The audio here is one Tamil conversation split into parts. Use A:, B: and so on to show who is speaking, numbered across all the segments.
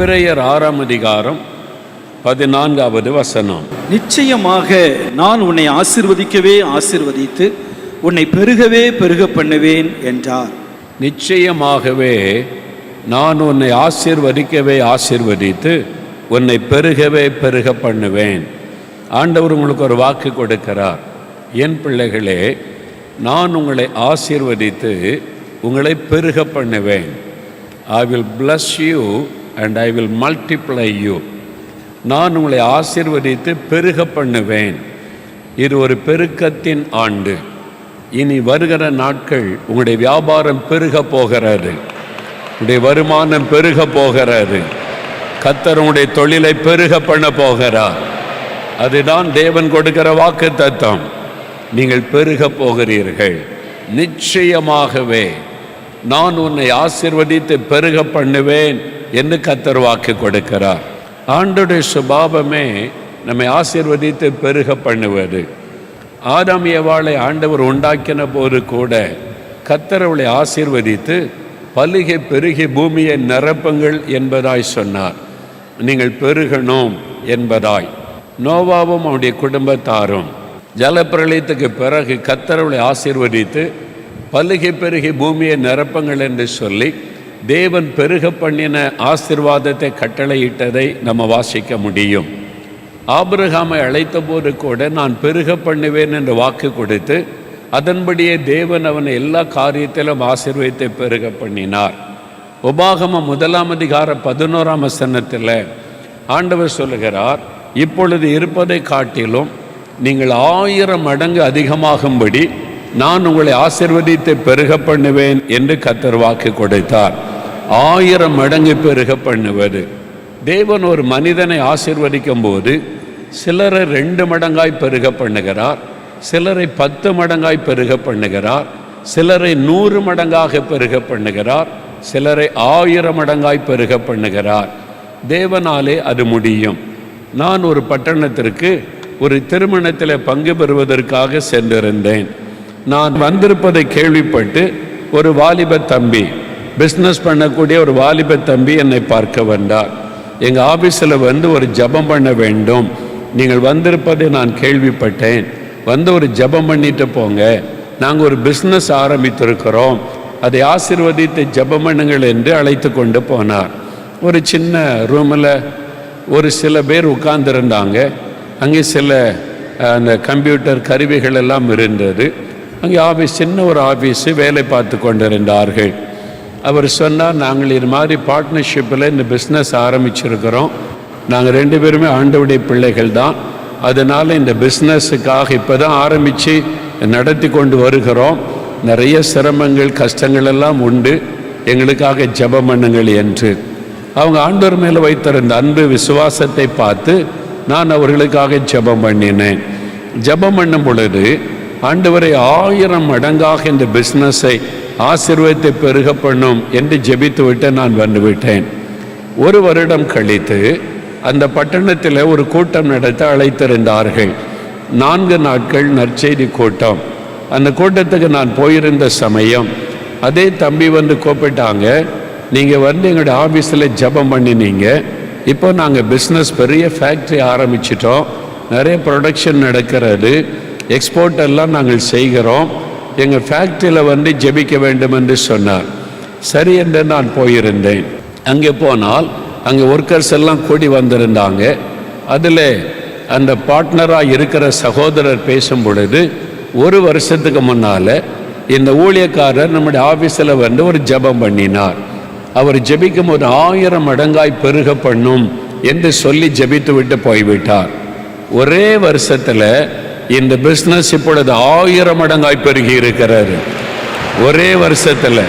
A: எபிரேயர் 6ஆம் அதிகாரம் 14வது வசனம்.
B: நிச்சயமாக நான் உன்னை ஆசீர்வதிக்கவே ஆசீர்வதித்து உன்னை பெருகவே பெருக பண்ணுவேன் என்றார்.
A: நிச்சயமாகவே நான் உன்னை ஆசீர்வதிக்கவே ஆசீர்வதித்து உன்னை பெருகவே பெருக பண்ணுவேன். ஆண்டவர் உங்களுக்கு ஒரு வாக்கு கொடுக்கிறார். என் பிள்ளைகளே, நான் உங்களை ஆசீர்வதித்து உங்களை பெருக பண்ணுவேன். I will bless you and I will multiply you. நான் உங்களை ஆசீர்வதித்து பெருக பண்ணுவேன். இது ஒரு பெருக்கத்தின் ஆண்டு. இனி வருகிற நாட்கள் உங்களுடைய வியாபாரம் பெருக போகிறது, உங்களுடைய வருமானம் பெருக போகிறது, கர்த்தர் உங்களுடைய தொழிலை பெருக பண்ண போகிறார். அதுதான் தேவன் கொடுக்கிற வாக்கு தத்தம். நீங்கள் பெருக போகிறீர்கள். நிச்சயமாகவே நான் உன்னை ஆசீர்வதித்து பெருக பண்ணுவேன் என்று கர்த்தர் வாக்கு கொடுக்கிறார். ஆண்டவருடைய சுபாவமே நம்மை ஆசீர்வதித்து பெருக பண்ணுவது. ஆதாம் ஏவாளை ஆண்டவர் உண்டாக்கின போது கூட கர்த்தர் அவளை ஆசீர்வதித்து பலுகி பெருகி பூமியை நிரப்புங்கள் என்பதாய் சொன்னார். நீங்கள் பெருகணும் என்பதாய். நோவாவும் அவனுடைய குடும்பத்தாரும் ஜலப்பிரளயத்துக்கு பிறகு கர்த்தர் அவளை ஆசீர்வதித்து பலுகி பெருகி பூமியை நிரப்புங்கள் என்று சொல்லி தேவன் பெருக பண்ணின ஆசீர்வாதத்தை கட்டளையிட்டதை நம்ம வாசிக்க முடியும். ஆபிரகாமை அழைத்த போது கூட நான் பெருக பண்ணுவேன் என்று வாக்கு கொடுத்து அதன்படியே தேவன் அவனை எல்லா காரியத்திலும் ஆசீர்வதித்து பெருக பண்ணினார். உபாகமம் 1ஆம் அதிகாரம் 11ஆம் வசனத்தில் ஆண்டவர் சொல்லுகிறார், இப்பொழுது இருப்பதை காட்டிலும் நீங்கள் 1000 மடங்கு அதிகமாகும்படி நான் உங்களை ஆசீர்வதித்து பெருக பண்ணுவேன் என்று கர்த்தர் வாக்கு கொடுத்தார். 1000 மடங்கு பெருக பண்ணுவது. தேவன் ஒரு மனிதனை ஆசீர்வதிக்கும் போது சிலரை 2 மடங்காய் பெருக பண்ணுகிறார், சிலரை 10 மடங்காய் பெருக பண்ணுகிறார், சிலரை 100 மடங்காக பெருக பண்ணுகிறார், சிலரை 1000 மடங்காய் பெருக பண்ணுகிறார். தேவனாலே அது முடியும். நான் ஒரு பட்டணத்திற்கு ஒரு திருமணத்தில் பங்கு பெறுவதற்காக சென்றிருந்தேன். நான் வந்திருப்பதை கேள்விப்பட்டு ஒரு வாலிப தம்பி, பிஸ்னஸ் பண்ணக்கூடிய ஒரு வாலிப தம்பி என்னை பார்க்க வந்தார். எங்கள் ஆஃபீஸில் வந்து ஒரு ஜெபம் பண்ண வேண்டும், நீங்கள் வந்திருப்பதை நான் கேள்விப்பட்டேன், வந்து ஒரு ஜெபம் பண்ணிட்டு போங்க, நாங்கள் ஒரு பிஸ்னஸ் ஆரம்பித்திருக்கிறோம், அதை ஆசீர்வதித்து ஜெபம் பண்ணுங்கள் என்று அழைத்து கொண்டு போனார். ஒரு சின்ன ரூமில் ஒரு சில பேர் உட்கார்ந்துருந்தாங்க. அங்கே சில அந்த கம்ப்யூட்டர் கருவிகள் எல்லாம் இருந்தது. அங்கே சின்ன ஒரு ஆஃபீஸு வேலை பார்த்து கொண்டிருந்தார்கள். அவர் சொன்னார், நாங்கள் இது மாதிரி பார்ட்னர்ஷிப்பில் இந்த பிஸ்னஸ் ஆரம்பிச்சிருக்கிறோம், நாங்கள் 2 பேருமே ஆண்டவருடைய பிள்ளைகள் தான், அதனால் இந்த பிஸ்னஸுக்காக இப்போ தான் ஆரம்பித்து நடத்தி கொண்டு வருகிறோம், நிறைய சிரமங்கள் கஷ்டங்கள் எல்லாம் உண்டு, எங்களுக்காக ஜெபம் பண்ணுங்கள் என்று. அவங்க ஆண்டவர் மேலே வைத்திருந்த அன்பு விசுவாசத்தை பார்த்து நான் அவர்களுக்காக ஜெபம் பண்ணினேன். ஜெபம் பண்ணும் பொழுது ஆண்டவரை 1000 மடங்காக இந்த பிஸ்னஸை ஆசீர்வதித்து பெருக பண்ணும் என்று ஜெபித்து விட்டு நான் வந்துவிட்டேன். 1 வருடம் கழித்து அந்த பட்டணத்தில் ஒரு கூட்டம் நடத்த அழைத்திருந்தார்கள். 4 நாட்கள் நற்செய்தி கூட்டம். அந்த கூட்டத்துக்கு நான் போயிருந்த சமயம் அதே தம்பி வந்து கூப்பிட்டாங்க, நீங்கள் வந்து எங்களுடைய ஆஃபீஸில் ஜெபம் பண்ணினீங்க, இப்போ நாங்கள் பிஸ்னஸ் பெரிய ஃபேக்ட்ரி ஆரம்பிச்சிட்டோம், நிறைய ப்ரொடக்ஷன் நடக்கிறது, எக்ஸ்போர்ட் எல்லாம் நாங்கள் செய்கிறோம், எங்கள் ஃபேக்ட்ரியில் வந்து ஜெபிக்க வேண்டும் என்று சொன்னார். சரி என்று நான் போயிருந்தேன். அங்கே போனால் அங்கே ஒர்க்கர்ஸ் எல்லாம் கூடி வந்திருந்தாங்க. அதில் அந்த பார்ட்னராக இருக்கிற சகோதரர் பேசும் பொழுது 1 வருஷத்துக்கு முன்னால் இந்த ஊழியக்காரர் நம்முடைய ஆஃபீஸில் வந்து ஒரு ஜெபம் பண்ணினார். அவர் ஜெபிக்கும் ஒரு 1000 மடங்காய் பெருக பண்ணும் என்று சொல்லி ஜெபித்து விட்டு போய்விட்டார். ஒரே வருஷத்தில் இந்த பிஸ்னஸ் இப்பொழுது 1000 மடங்காய் பெருகி இருக்கிறாரு. ஒரே வருஷத்தில்.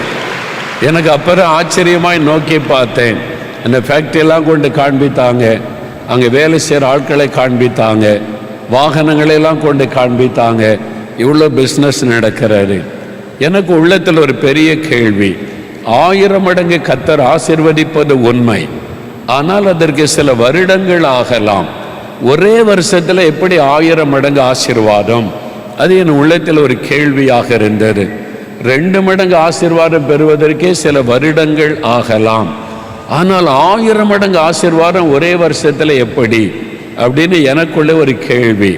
A: எனக்கு அப்புறம் ஆச்சரியமாய் நோக்கி பார்த்தேன். அந்த ஃபேக்ட்ரியெல்லாம் கொண்டு காண்பித்தாங்க, அங்கே வேலை செய்கிற ஆட்களை காண்பித்தாங்க, வாகனங்களெல்லாம் கொண்டு காண்பித்தாங்க. இவ்வளோ பிஸ்னஸ் நடக்கிறாரு. எனக்கு உள்ளத்தில் ஒரு பெரிய கேள்வி. 1000 மடங்கு கர்த்தர் ஆசீர்வதிப்பது உண்மை, ஆனால் அதற்கு சில வருடங்கள் ஆகலாம். ஒரே வருஷத்தில் எப்படி 1000 மடங்கு ஆசீர்வாதம்? அது என் உள்ளத்தில் ஒரு கேள்வியாக இருந்தது. 2 மடங்கு ஆசீர்வாதம் பெறுவதற்கே சில வருடங்கள் ஆகலாம். ஆனால் 1000 மடங்கு ஆசீர்வாதம் ஒரே வருஷத்தில் எப்படி அப்படின்னு எனக்குள்ளே ஒரு கேள்வி.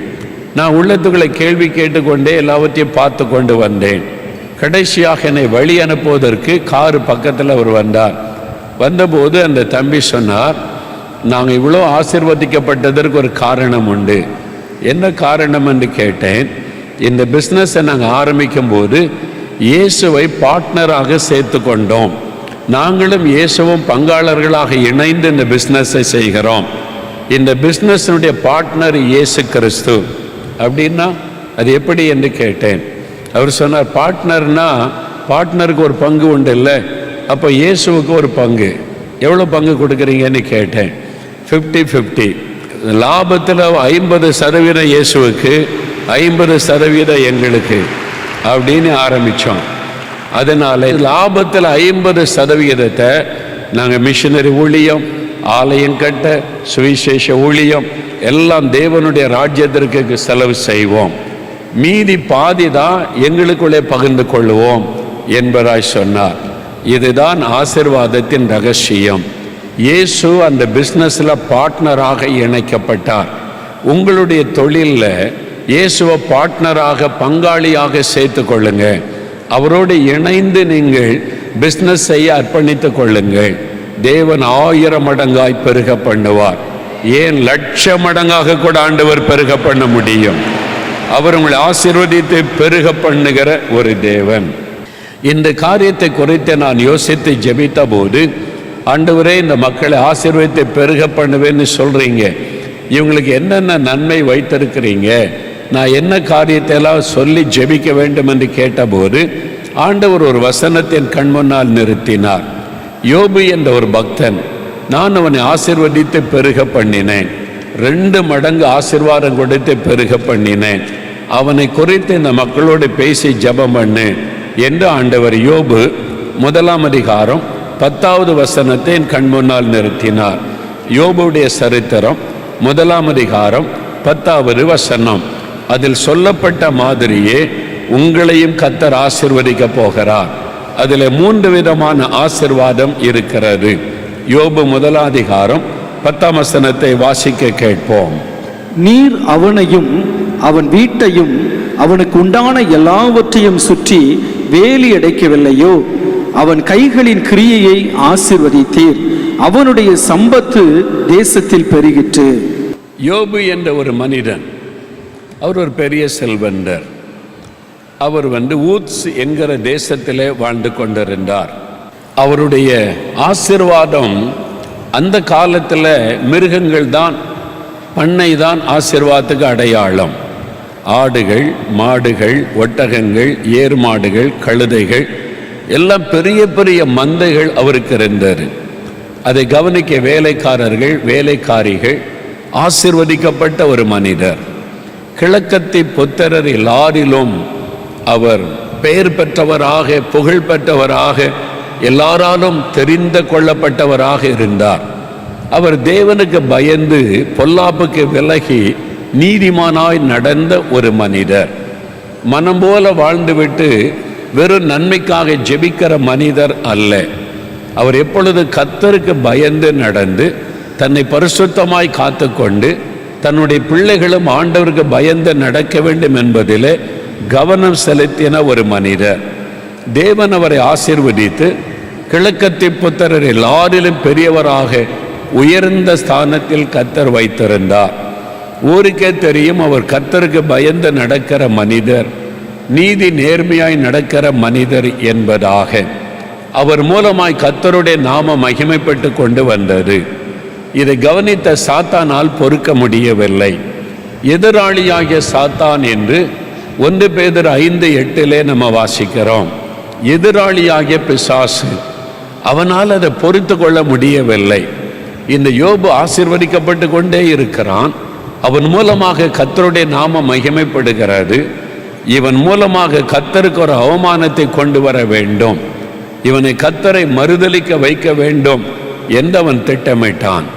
A: நான் உள்ளத்துக்குள்ளே கேள்வி கேட்டுக்கொண்டே எல்லாவற்றையும் பார்த்து கொண்டு வந்தேன். கடைசியாக என்னை வழி அனுப்புவதற்கு காரு பக்கத்தில் அவர் வந்தார். வந்தபோது அந்த தம்பி சொன்னார், நாங்கள் இவ்வளோ ஆசீர்வதிக்கப்பட்டதற்கு ஒரு காரணம் உண்டு. என்ன காரணம் என்று கேட்டேன். இந்த பிஸ்னஸை நாங்கள் ஆரம்பிக்கும் போது இயேசுவை பார்ட்னராக சேர்த்து கொண்டோம். நாங்களும் இயேசுவும் பங்காளர்களாக இணைந்து இந்த பிஸ்னஸை செய்கிறோம். இந்த பிஸ்னஸினுடைய பார்ட்னர் இயேசு கிறிஸ்து. அப்படின்னா அது எப்படி என்று கேட்டேன். அவர் சொன்னார், பார்ட்னர்னா பார்ட்னருக்கு ஒரு பங்கு உண்டு இல்லை, அப்போ இயேசுவுக்கு ஒரு பங்கு. எவ்வளோ பங்கு கொடுக்குறீங்கன்னு கேட்டேன். 50-50. லாபத்தில் 50% இயேசுவுக்கு, 50% எங்களுக்கு அப்படின்னு ஆரம்பித்தோம். அதனால் லாபத்தில் 50% நாங்கள் மிஷினரி ஊழியம், ஆலயம் கட்ட, சுவிசேஷ ஊழியம் எல்லாம் தேவனுடைய ராஜ்யத்திற்கு செலவு செய்வோம். மீதி பாதி தான் எங்களுக்குள்ளே பகிர்ந்து கொள்வோம் என்பதாய் சொன்னார். இதுதான் ஆசீர்வாதத்தின் ரகசியம். இயேசு அந்த பிஸ்னஸில் பார்ட்னராக இணைக்கப்பட்டார். உங்களுடைய தொழிலில் இயேசுவை பார்ட்னராக பங்காளியாக சேர்த்து கொள்ளுங்க. அவரோடு இணைந்து நீங்கள் பிஸ்னஸ் செய்ய அர்ப்பணித்து கொள்ளுங்கள். தேவன் 1000 மடங்காய் பெருக பண்ணுவார். ஏன் 1,00,000 மடங்காக கூட ஆண்டவர் பெருக பண்ண முடியும். அவர் உங்களை ஆசீர்வதித்து பெருக பண்ணுகிற ஒரு தேவன். இந்த காரியத்தை குறித்து நான் யோசித்து ஜெபித்த போது, ஆண்டவரே இந்த மக்களை ஆசீர்வதித்து பெருக பண்ணுவேன்னு சொல்கிறீங்க, இவங்களுக்கு என்னென்ன நன்மை வைத்திருக்கிறீங்க, நான் என்ன காரியத்தை எல்லாம் சொல்லி ஜெபிக்க வேண்டும் என்று கேட்டபோது ஆண்டவர் ஒரு வசனத்தின் கண் முன்னால் நிறுத்தினார். யோபு என்ற ஒரு பக்தன், நான் அவனை ஆசீர்வதித்து பெருக பண்ணினேன், 2 மடங்கு ஆசீர்வாதம் கொடுத்து பெருக பண்ணினேன், அவனை குறித்து இந்த மக்களோடு பேசி ஜெபம் பண்ணு என்று ஆண்டவர் யோபு 1ஆம் அதிகாரம் 10வது வசனத்தை என் கண் முன்னால் நிறுத்தினார். யோபுடைய சரித்திரம் 1ஆம் அதிகாரம் 10வது வசனம். அதில் சொல்லப்பட்ட மாதிரியே உங்களையும் கர்த்தர் ஆசீர்வதிக்க போகிறார். அதில் 3 விதமான ஆசீர்வாதம் இருக்கிறது. யோபு 1ஆம் அதிகாரம் 10ஆம் வசனத்தை வாசிக்க கேட்போம்.
B: நீர் அவனையும் அவன் வீட்டையும் அவனுக்கு உண்டான எல்லாவற்றையும் சுற்றி வேலி அடைக்கவில்லையோ? அவன் கைகளின் கிரியையை ஆசீர்வதித்தீர், அவனுடைய சம்பத்து தேசத்தில் பெருகிற்று.
A: யோபு என்ற ஒரு மனிதன், அவர் ஒரு பெரிய செல்வந்தர். அவர் ஊத்ஸ் என்கிற தேசத்திலே வாழ்ந்து கொண்டிருந்தார். அவருடைய ஆசீர்வாதம், அந்த காலத்தில் மிருகங்கள் தான், பண்ணை தான் ஆசீர்வாதத்துக்கு அடையாளம். ஆடுகள், மாடுகள், ஒட்டகங்கள், ஏர் மாடுகள், கழுதைகள் எல்லாம் பெரிய பெரிய மந்தைகள் அவருக்கு இருந்தது. அதை கவனிக்க வேலைக்காரர்கள், வேலைக்காரிகள். ஆசீர்வதிக்கப்பட்ட ஒரு மனிதர். கிழக்கத்தி புத்திரர் எல்லாரிலும் அவர் பெயர் பெற்றவராக, புகழ் பெற்றவராக, எல்லாராலும் தெரிந்து கொள்ளப்பட்டவராக இருந்தார். அவர் தேவனுக்கு பயந்து பொல்லாப்புக்கு விலகி நீதிமானாய் நடந்த ஒரு மனிதர். மனம் போல வாழ்ந்துவிட்டு வெறும் நன்மைக்காக ஜெபிக்கிற மனிதர் அல்ல. அவர் எப்பொழுது கர்த்தருக்கு பயந்து நடந்து தன்னை பரிசுத்தமாய் காத்து கொண்டு தன்னுடைய பிள்ளைகளும் ஆண்டவருக்கு பயந்து நடக்க வேண்டும் என்பதிலே கவனம் செலுத்தின ஒரு மனிதர். தேவன் அவரை ஆசீர்வதித்து கிழக்கத்தி புத்திரர் எல்லாரிலும் பெரியவராக உயர்ந்த ஸ்தானத்தில் கர்த்தர் வைத்திருந்தார். ஊருக்கே தெரியும் அவர் கர்த்தருக்கு பயந்து நடக்கிற மனிதர், நீதி நேர்மையாய் நடக்கிற மனிதர் என்பதாக. அவர் மூலமாய் கர்த்தருடைய நாம மகிமைப்பட்டு கொண்டு வந்தது. இதை கவனித்த சாத்தானால் பொறுக்க முடியவில்லை. எதிராளியாகிய சாத்தான் என்று 1 பேதுரு 5:8 நம்ம வாசிக்கிறோம். எதிராளியாகிய பிசாசு, அவனால் அதை பொறுத்து கொள்ள முடியவில்லை. இந்த யோபு ஆசீர்வதிக்கப்பட்டு கொண்டே இருக்கிறான். அவன் மூலமாக கர்த்தருடைய நாம மகிமைப்படுகிறது. இவன் மூலமாக கர்த்தருக்கு ஒரு அவமானத்தை கொண்டு வர வேண்டும், இவனை கர்த்தரை மறுதலிக்க வைக்க வேண்டும் என்று அவன் திட்டமிட்டான்.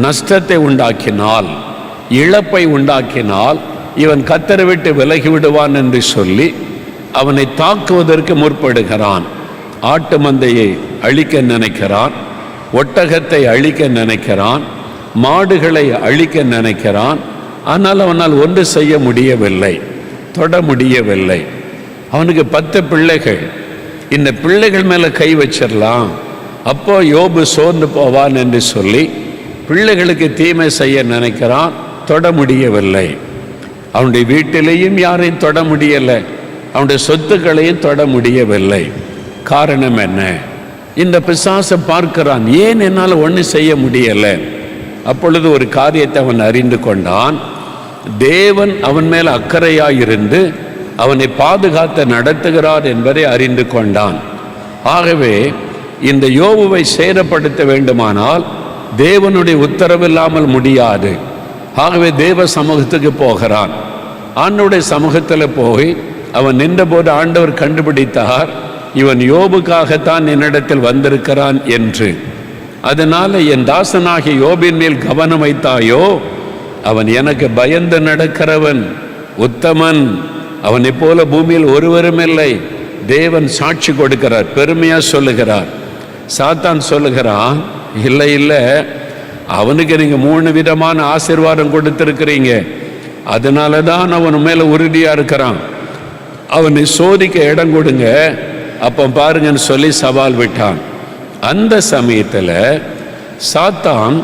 A: நஷ்டத்தை உண்டாக்கினால், இழப்பை உண்டாக்கினால் இவன் கர்த்தரை விட்டு விலகி விடுவான் என்று சொல்லி அவனை தாக்குவதற்கு முற்படுகிறான். ஆட்டு மந்தையை அழிக்க நினைக்கிறான். ஒட்டகத்தை அழிக்க நினைக்கிறான், மாடுகளை அழிக்க நினைக்கிறான். ஆனால் அவனால் ஒன்று செய்ய முடியவில்லை, தொட முடியவில்லை. அவனுக்கு 10 பிள்ளைகள். இந்த பிள்ளைகள் மேலே கை வச்சிடலாம், அப்போ யோபு சோர்ந்து போவான் என்று சொல்லி பிள்ளைகளுக்கு தீமை செய்ய நினைக்கிறான், தொட முடியவில்லை. அவனுடைய வீட்டிலேயும் யாரையும் தொட முடியலை, அவனுடைய சொத்துக்களையும் தொட முடியவில்லை. காரணம் என்ன? இந்த பிசாசை பார்க்கிறான், ஏன் என்னால் ஒன்றும் செய்ய முடியலை. அப்பொழுது ஒரு காரியத்தை அவன் அறிந்து கொண்டான். தேவன் அவன் மேல் அக்கறையாயிருந்து அவனை பாதுகாத்து நடத்துகிறார் என்பதை அறிந்து கொண்டான். ஆகவே இந்த யோபுவை சேதப்படுத்த வேண்டுமானால் தேவனுடைய உத்தரவில்லாமல் முடியாது. ஆகவே தேவ சமூகத்துக்கு போகிறான். ஆண்டவருடைய சமூகத்தில் போய் அவன் நின்றபோது ஆண்டவர் கண்டுபிடித்தார், இவன் யோபுக்காகத்தான் என்னிடத்தில் வந்திருக்கிறான் என்று. அதனால என் தாசனாகிய யோபின் மேல் கவனம் வைத்தாயோ, அவன் எனக்கு பயந்து நடக்கிறவன், உத்தமன், அவனை போல பூமியில் ஒருவரும் இல்லை. தேவன் சாட்சி கொடுக்கிறார், பெருமையா சொல்லுகிறார். சாத்தான் சொல்லுகிறான், இல்லை இல்லை, அவனுக்கு நீங்க 3 விதமான ஆசீர்வாதம் கொடுத்திருக்கிறீங்க, அதனால தான் அவன் மேல உறுதியா இருக்கிறான், அவனை சோதிக்க இடம் கொடுங்க, அப்போ பாருங்கன்னு சொல்லி சவால் விட்டான். அந்த சமயத்தில் சாத்தான்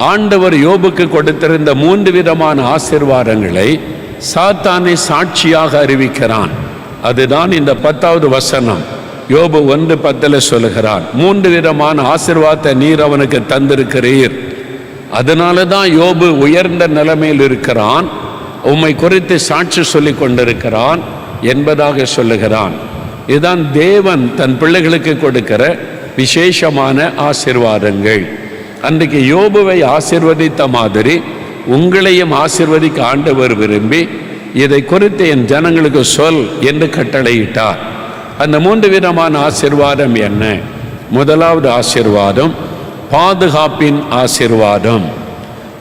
A: ஆண்டவர் யோபுக்கு கொடுத்திருந்த 3 விதமான ஆசீர்வாதங்களை சாத்தானை சாட்சியாக அறிவிக்கிறான். அதுதான் இந்த 10வது வசனம். யோபு 1:10 சொல்லுகிறான், 3 விதமான ஆசீர்வாதத்தை நீர் அவனுக்கு தந்திருக்கிறீர், அதனால தான் யோபு உயர்ந்த நிலைமையில் இருக்கிறான், உம்மை குறித்து சாட்சி சொல்லி கொண்டிருக்கிறான் என்பதாக சொல்லுகிறான். இதுதான் தேவன் தன் பிள்ளைகளுக்கு கொடுக்கிற விசேஷமான ஆசீர்வாதங்கள். அன்றைக்கு யோபுவை ஆசீர்வதித்த மாதிரி உங்களையும் ஆசீர்வதிக்க ஆண்டவர் விரும்பி இதை குறித்து என் ஜனங்களுக்கு சொல் என்று கட்டளையிட்டார். அந்த 3 விதமான ஆசீர்வாதம் என்ன? முதலாவது ஆசீர்வாதம் பாதுகாப்பின் ஆசீர்வாதம்.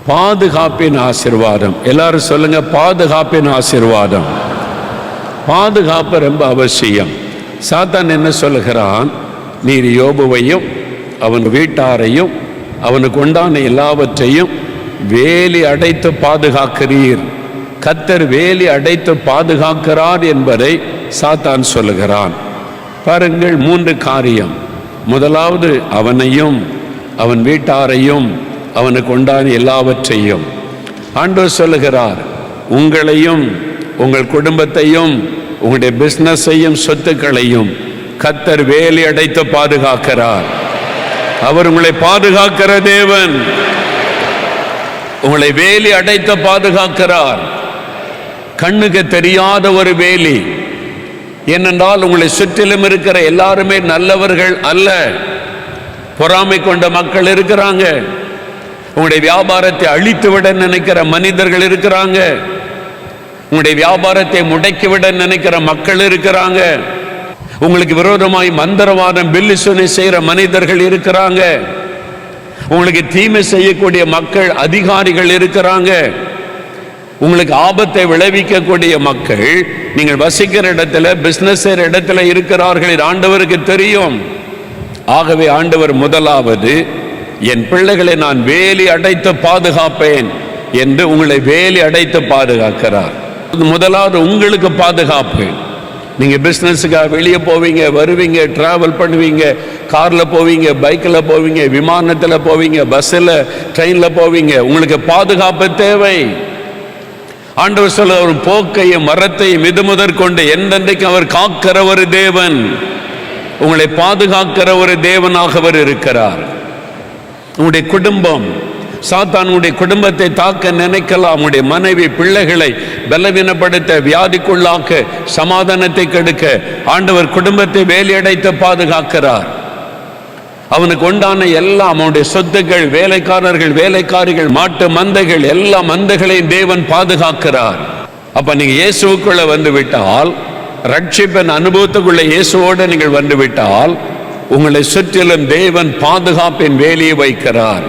A: பாதுகாப்பின் ஆசீர்வாதம். எல்லாரும் சொல்லுங்க, பாதுகாப்பின் ஆசீர்வாதம். பாதுகாப்பு ரொம்ப அவசியம். சாத்தான் என்ன சொல்லுகிறான்? நீர் யோபுவையும் அவன் வீட்டாரையும் அவனுக்கு உண்டான எல்லாவற்றையும் வேலி அடைத்து பாதுகாக்கிறீர், கர்த்தர் வேலி அடைத்து பாதுகாக்கிறார் என்பதை சாத்தான் சொல்லுகிறான். பாருங்கள், 3 காரியம். முதலாவது அவனையும் அவன் வீட்டாரையும் அவனுக்கு உண்டான எல்லாவற்றையும். ஆண்டவர் சொல்லுகிறார், உங்களையும் உங்கள் குடும்பத்தையும் உங்களுடைய பிஸ்னஸையும் சொத்துக்களையும் கர்த்தர் வேலி அடைத்து பாதுகாக்கிறார். அவர் உங்களை பாதுகாக்கிற தேவன், உங்களை வேலி அடைத்து பாதுகாக்கிறார். கண்ணுக்கு தெரியாத ஒரு வேலி. ஏனென்றால் உங்களை சுற்றிலும் இருக்கிற எல்லாருமே நல்லவர்கள் அல்ல, பொறாமை கொண்ட மக்கள் இருக்கிறாங்க, உங்களுடைய வியாபாரத்தை அழித்துவிட நினைக்கிற மனிதர்கள் இருக்கிறாங்க, உங்களுடைய வியாபாரத்தை முடக்கிவிட நினைக்கிற மக்கள் இருக்கிறாங்க, உங்களுக்கு விரோதமாய் மந்திரவாதம் பில்லிசுனை செய்கிற மனிதர்கள் இருக்கிறாங்க, உங்களுக்கு தீமை செய்யக்கூடிய மக்கள் அதிகாரிகள் இருக்கிறாங்க, உங்களுக்கு ஆபத்தை விளைவிக்கக்கூடிய மக்கள் நீங்கள் வசிக்கிற இடத்துல பிசினஸ் செய்கிற இடத்துல இருக்கிறார்கள். ஆண்டவருக்கு தெரியும். ஆகவே ஆண்டவர் முதலாவது என் பிள்ளைகளை நான் வேலி அடைத்து பாதுகாப்பேன் என்று உங்களை வேலி அடைத்து பாதுகாக்கிறார். முதலாவது உங்களுக்கு பாதுகாப்பு. நீங்கள் பிஸ்னஸுக்காக வெளியே போவீங்க, வருவீங்க, ட்ராவல் பண்ணுவீங்க, காரில் போவீங்க, பைக்கில் போவீங்க, விமானத்தில் போவீங்க, பஸ்ஸில், ட்ரெயினில் போவீங்க, உங்களுக்கு பாதுகாப்பு தேவை. ஆண்டவர் சொல்ல, ஒரு போக்கையும் மரத்தையும் இது முதற்கொண்டு என்றென்றைக்கு அவர் காக்கிற ஒரு தேவன், உங்களை பாதுகாக்கிற ஒரு தேவனாக அவர் இருக்கிறார். உங்களுடைய குடும்பம், சாத்தான் உங்களுடைய குடும்பத்தை தாக்க நினைக்கலாம், உங்களுடைய மனைவி பிள்ளைகளை பலவீனப்படுத்த, வியாதிக்குள்ளாக்க, சமாதானத்தை கெடுக்க ஆண்டவர் குடும்பத்தை வேலியடைத்து பாதுகாக்கிறார். அவனுக்கு உண்டான எல்லாம், அவனுடைய சொத்துக்கள், வேலைக்காரர்கள், வேலைக்காரிகள், மாட்டு மந்தைகள், எல்லா மந்தைகளையும் தேவன் பாதுகாக்கிறார். அப்ப நீங்க இயேசுக்குள்ள வந்து விட்டால், ரட்சிப்பின் அனுபவத்துக்குள்ள இயேசுவோடு நீங்கள் வந்து விட்டால், உங்களை சுற்றிலும் தேவன் பாதுகாப்பின் வேலியை வைக்கிறார்.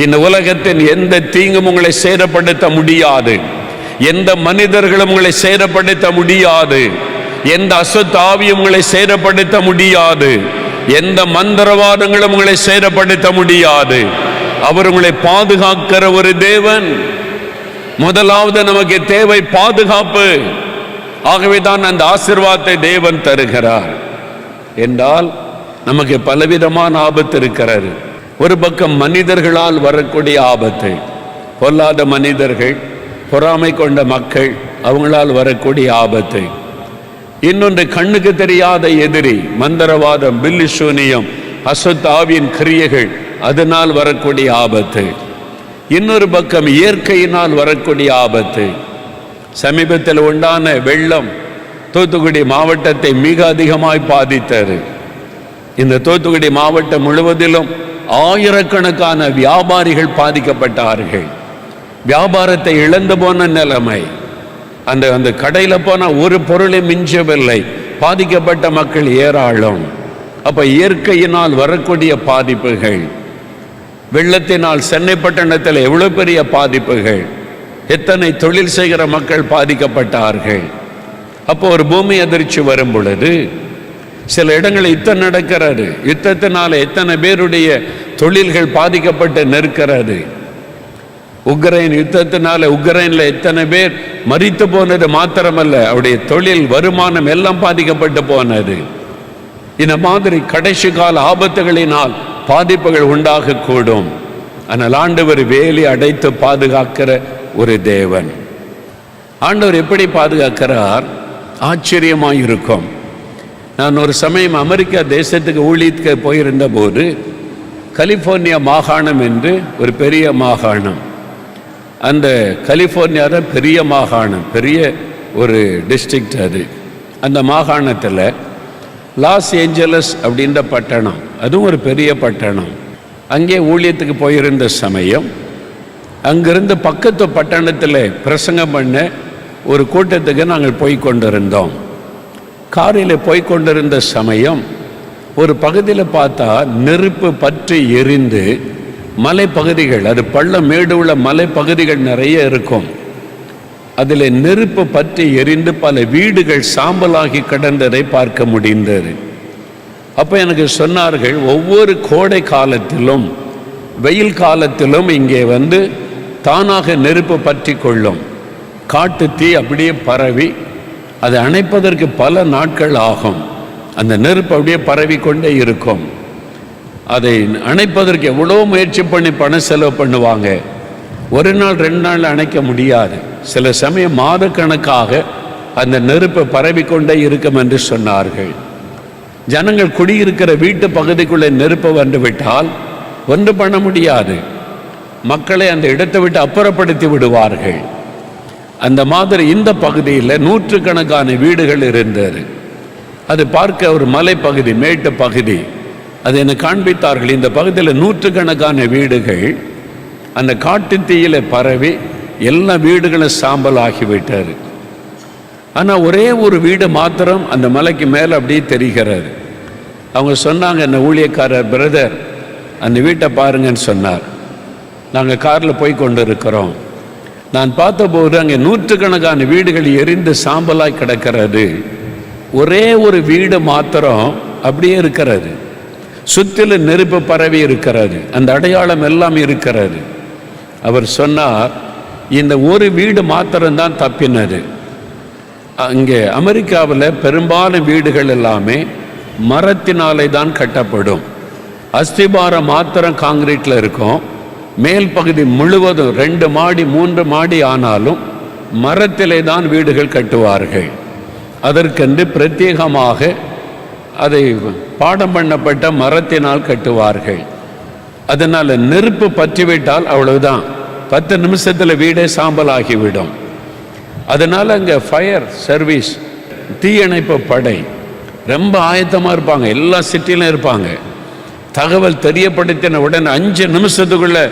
A: இந்த உலகத்தின் எந்த தீங்கும் உங்களை சேதப்படுத்த முடியாது, எந்த மனிதர்களும் உங்களை சேதப்படுத்த முடியாது, எந்த அசுத்த ஆவியும் உங்களை சேதப்படுத்த முடியாது. எந்த மந்திரவாதங்களும் உங்களை சேதப்படுத்த முடியாது. அவர் உங்களை பாதுகாக்கிற ஒரு தேவன். முதலாவது நமக்கு தேவை பாதுகாப்பு. ஆகவே தான் அந்த ஆசீர்வாதத்தை தேவன் தருகிறார். என்றால் நமக்கு பலவிதமான ஆபத்து இருக்கிறது. ஒரு பக்கம் மனிதர்களால் வரக்கூடிய ஆபத்து, பொல்லாத மனிதர்கள், பொறாமை கொண்ட மக்கள், அவங்களால் வரக்கூடிய ஆபத்து. இன்னொன்று கண்ணுக்கு தெரியாத எதிரி, மந்திரவாதம், பில்லி சூனியம், அசுத்த ஆவியின் கிரியைகள், அதனால் வரக்கூடிய ஆபத்து. இன்னொரு பக்கம் இயற்கையினால் வரக்கூடிய ஆபத்து. சமீபத்தில் உண்டான வெள்ளம் தூத்துக்குடி மாவட்டத்தை மிக அதிகமாய் பாதித்தது. இந்த தூத்துக்குடி மாவட்டம் முழுவதிலும் ஆயிரக்கணக்கான வியாபாரிகள் பாதிக்கப்பட்டார்கள். வியாபாரத்தை இழந்து போன நிலைமை. அந்த கடையில் போன ஒரு பொருளை மிஞ்சவில்லை. பாதிக்கப்பட்ட மக்கள் ஏராளம். அப்ப இயற்கையினால் வரக்கூடிய பாதிப்புகள், வெள்ளத்தினால் சென்னை பட்டணத்தில் எவ்வளவு பெரிய பாதிப்புகள், எத்தனை தொழில் செய்கிற மக்கள் பாதிக்கப்பட்டார்கள். அப்போ ஒரு பூமி அதிர்ச்சி வரும் பொழுது சில இடங்களில் யுத்தம் நடக்கிறது. யுத்தத்தினால எத்தனை பேருடைய தொழில்கள் பாதிக்கப்பட்டு நிற்கிறது. உக்ரைன் யுத்தத்தினால உக்ரைன்ல எத்தனை பேர் மரித்து போனது மாத்திரமல்ல, அவருடைய தொழில் வருமானம் எல்லாம் பாதிக்கப்பட்டு போனது. இந்த மாதிரி கடைசி கால ஆபத்துகளினால் பாதிப்புகள் உண்டாகக்கூடும். ஆனால் ஆண்டவர் வேலி அடைத்து பாதுகாக்கிற ஒரு தேவன். ஆண்டவர் எப்படி பாதுகாக்கிறார்? ஆச்சரியமாயிருக்கும். நான் ஒரு சமயம் அமெரிக்கா தேசத்துக்கு ஊழியத்துக்கு போயிருந்த போது, கலிஃபோர்னியா மாகாணம் என்று ஒரு பெரிய மாகாணம், அந்த கலிஃபோர்னியாவில் பெரிய மாகாணம், பெரிய ஒரு டிஸ்ட்ரிக்ட் அது. அந்த மாகாணத்தில் லாஸ் ஏஞ்சலஸ் அப்படின்ற பட்டணம், அதுவும் ஒரு பெரிய பட்டணம். அங்கே ஊழியத்துக்கு போயிருந்த சமயம், அங்கிருந்து பக்கத்து பட்டணத்தில் பிரசங்கம் பண்ண ஒரு கூட்டத்துக்கு நாங்கள் போய் கொண்டிருந்தோம். காரில் போய் கொண்டிருந்த சமயம் ஒரு பகுதியில் பார்த்தா நெருப்பு பற்றி எரிந்து மலைப்பகுதிகள், அது பள்ளம் மேடு உள்ள மலைப்பகுதிகள் நிறைய இருக்கும். அதில் நெருப்பு பற்றி எரிந்து பல வீடுகள் சாம்பலாகி கிடந்ததை பார்க்க முடிந்தது. அப்போ எனக்கு சொன்னார்கள், ஒவ்வொரு கோடை காலத்திலும் வெயில் காலத்திலும் இங்கே வந்து தானாக நெருப்பு பற்றி கொள்ளும். காட்டு தீ அப்படியே பரவி அதை அணைப்பதற்கு பல நாட்கள் ஆகும். அந்த நெருப்பு அப்படியே பரவி கொண்டே இருக்கும். அதை அணைப்பதற்கு எவ்வளோ முயற்சி பண்ணி பணம் செலவு பண்ணுவாங்க. ஒரு நாள் 2 நாள் அணைக்க முடியாது. சில சமயம் மாதக்கணக்காக அந்த நெருப்பு பரவி கொண்டே இருக்கும் என்று சொன்னார்கள். ஜனங்கள் குடியிருக்கிற வீட்டு பகுதிக்குள்ளே நெருப்பு வந்து விட்டால் ஒன்று பண்ண முடியாது. மக்களை அந்த இடத்தை விட்டு அப்புறப்படுத்தி விடுவார்கள். அந்த மாதிரி இந்த பகுதியில் 100கணக்கான வீடுகள் இருந்தது. அது பார்க்க ஒரு மலைப்பகுதி, மேட்டு பகுதி. அது என்னை காண்பித்தார்கள். இந்த பகுதியில் 100கணக்கான வீடுகள் அந்த காட்டு தீயில பரவி எல்லா வீடுகளும் சாம்பல் ஆகிவிட்டார். ஆனால் ஒரே ஒரு வீடு மாத்திரம் அந்த மலைக்கு மேலே அப்படியே தெரிகிறது. அவங்க சொன்னாங்க, என்ன ஊழியக்காரர் பிரதர், அந்த வீட்டை பாருங்கன்னு சொன்னார். நாங்கள் காரில் போய் கொண்டு இருக்கிறோம். நான் பார்த்தபோது அங்கே 100கணக்கான வீடுகள் எரிந்து சாம்பலாய் கிடக்கிறது. ஒரே ஒரு வீடு மாத்திரம் அப்படியே இருக்கிறது. சுற்றிலும் நெருப்பு பரவி இருக்கிறது. அந்த அடையாளம் எல்லாம் இருக்கிறது. அவர் சொன்னார், இந்த ஒரு வீடு மாத்திரம்தான் தப்பினது. அங்கே அமெரிக்காவில் பெரும்பாலும் வீடுகள் எல்லாமே மரத்தினாலே தான் கட்டப்படும். அஸ்திபாரம் மாத்திரம் காங்கிரீட்டில் இருக்கும். மேல் பகுதி முழுவதும் 2 மாடி 3 மாடி ஆனாலும் மரத்திலே தான் வீடுகள் கட்டுவார்கள். அதற்கென்று பிரத்யேகமாக அதை பாடம் பண்ணப்பட்ட மரத்தினால் கட்டுவார்கள். அதனால் நெருப்பு பற்றிவிட்டால் அவ்வளவுதான், 10 நிமிஷத்தில் வீடே சாம்பல் ஆகிவிடும். அதனால் அங்கே ஃபயர் சர்வீஸ், தீயணைப்பு படை ரொம்ப ஆயத்தமாக இருப்பாங்க. எல்லா சிட்டிலும் இருப்பாங்க. தகவல் தெரியப்படுத்தின உடனே 5 நிமிஷத்துக்குள்ளே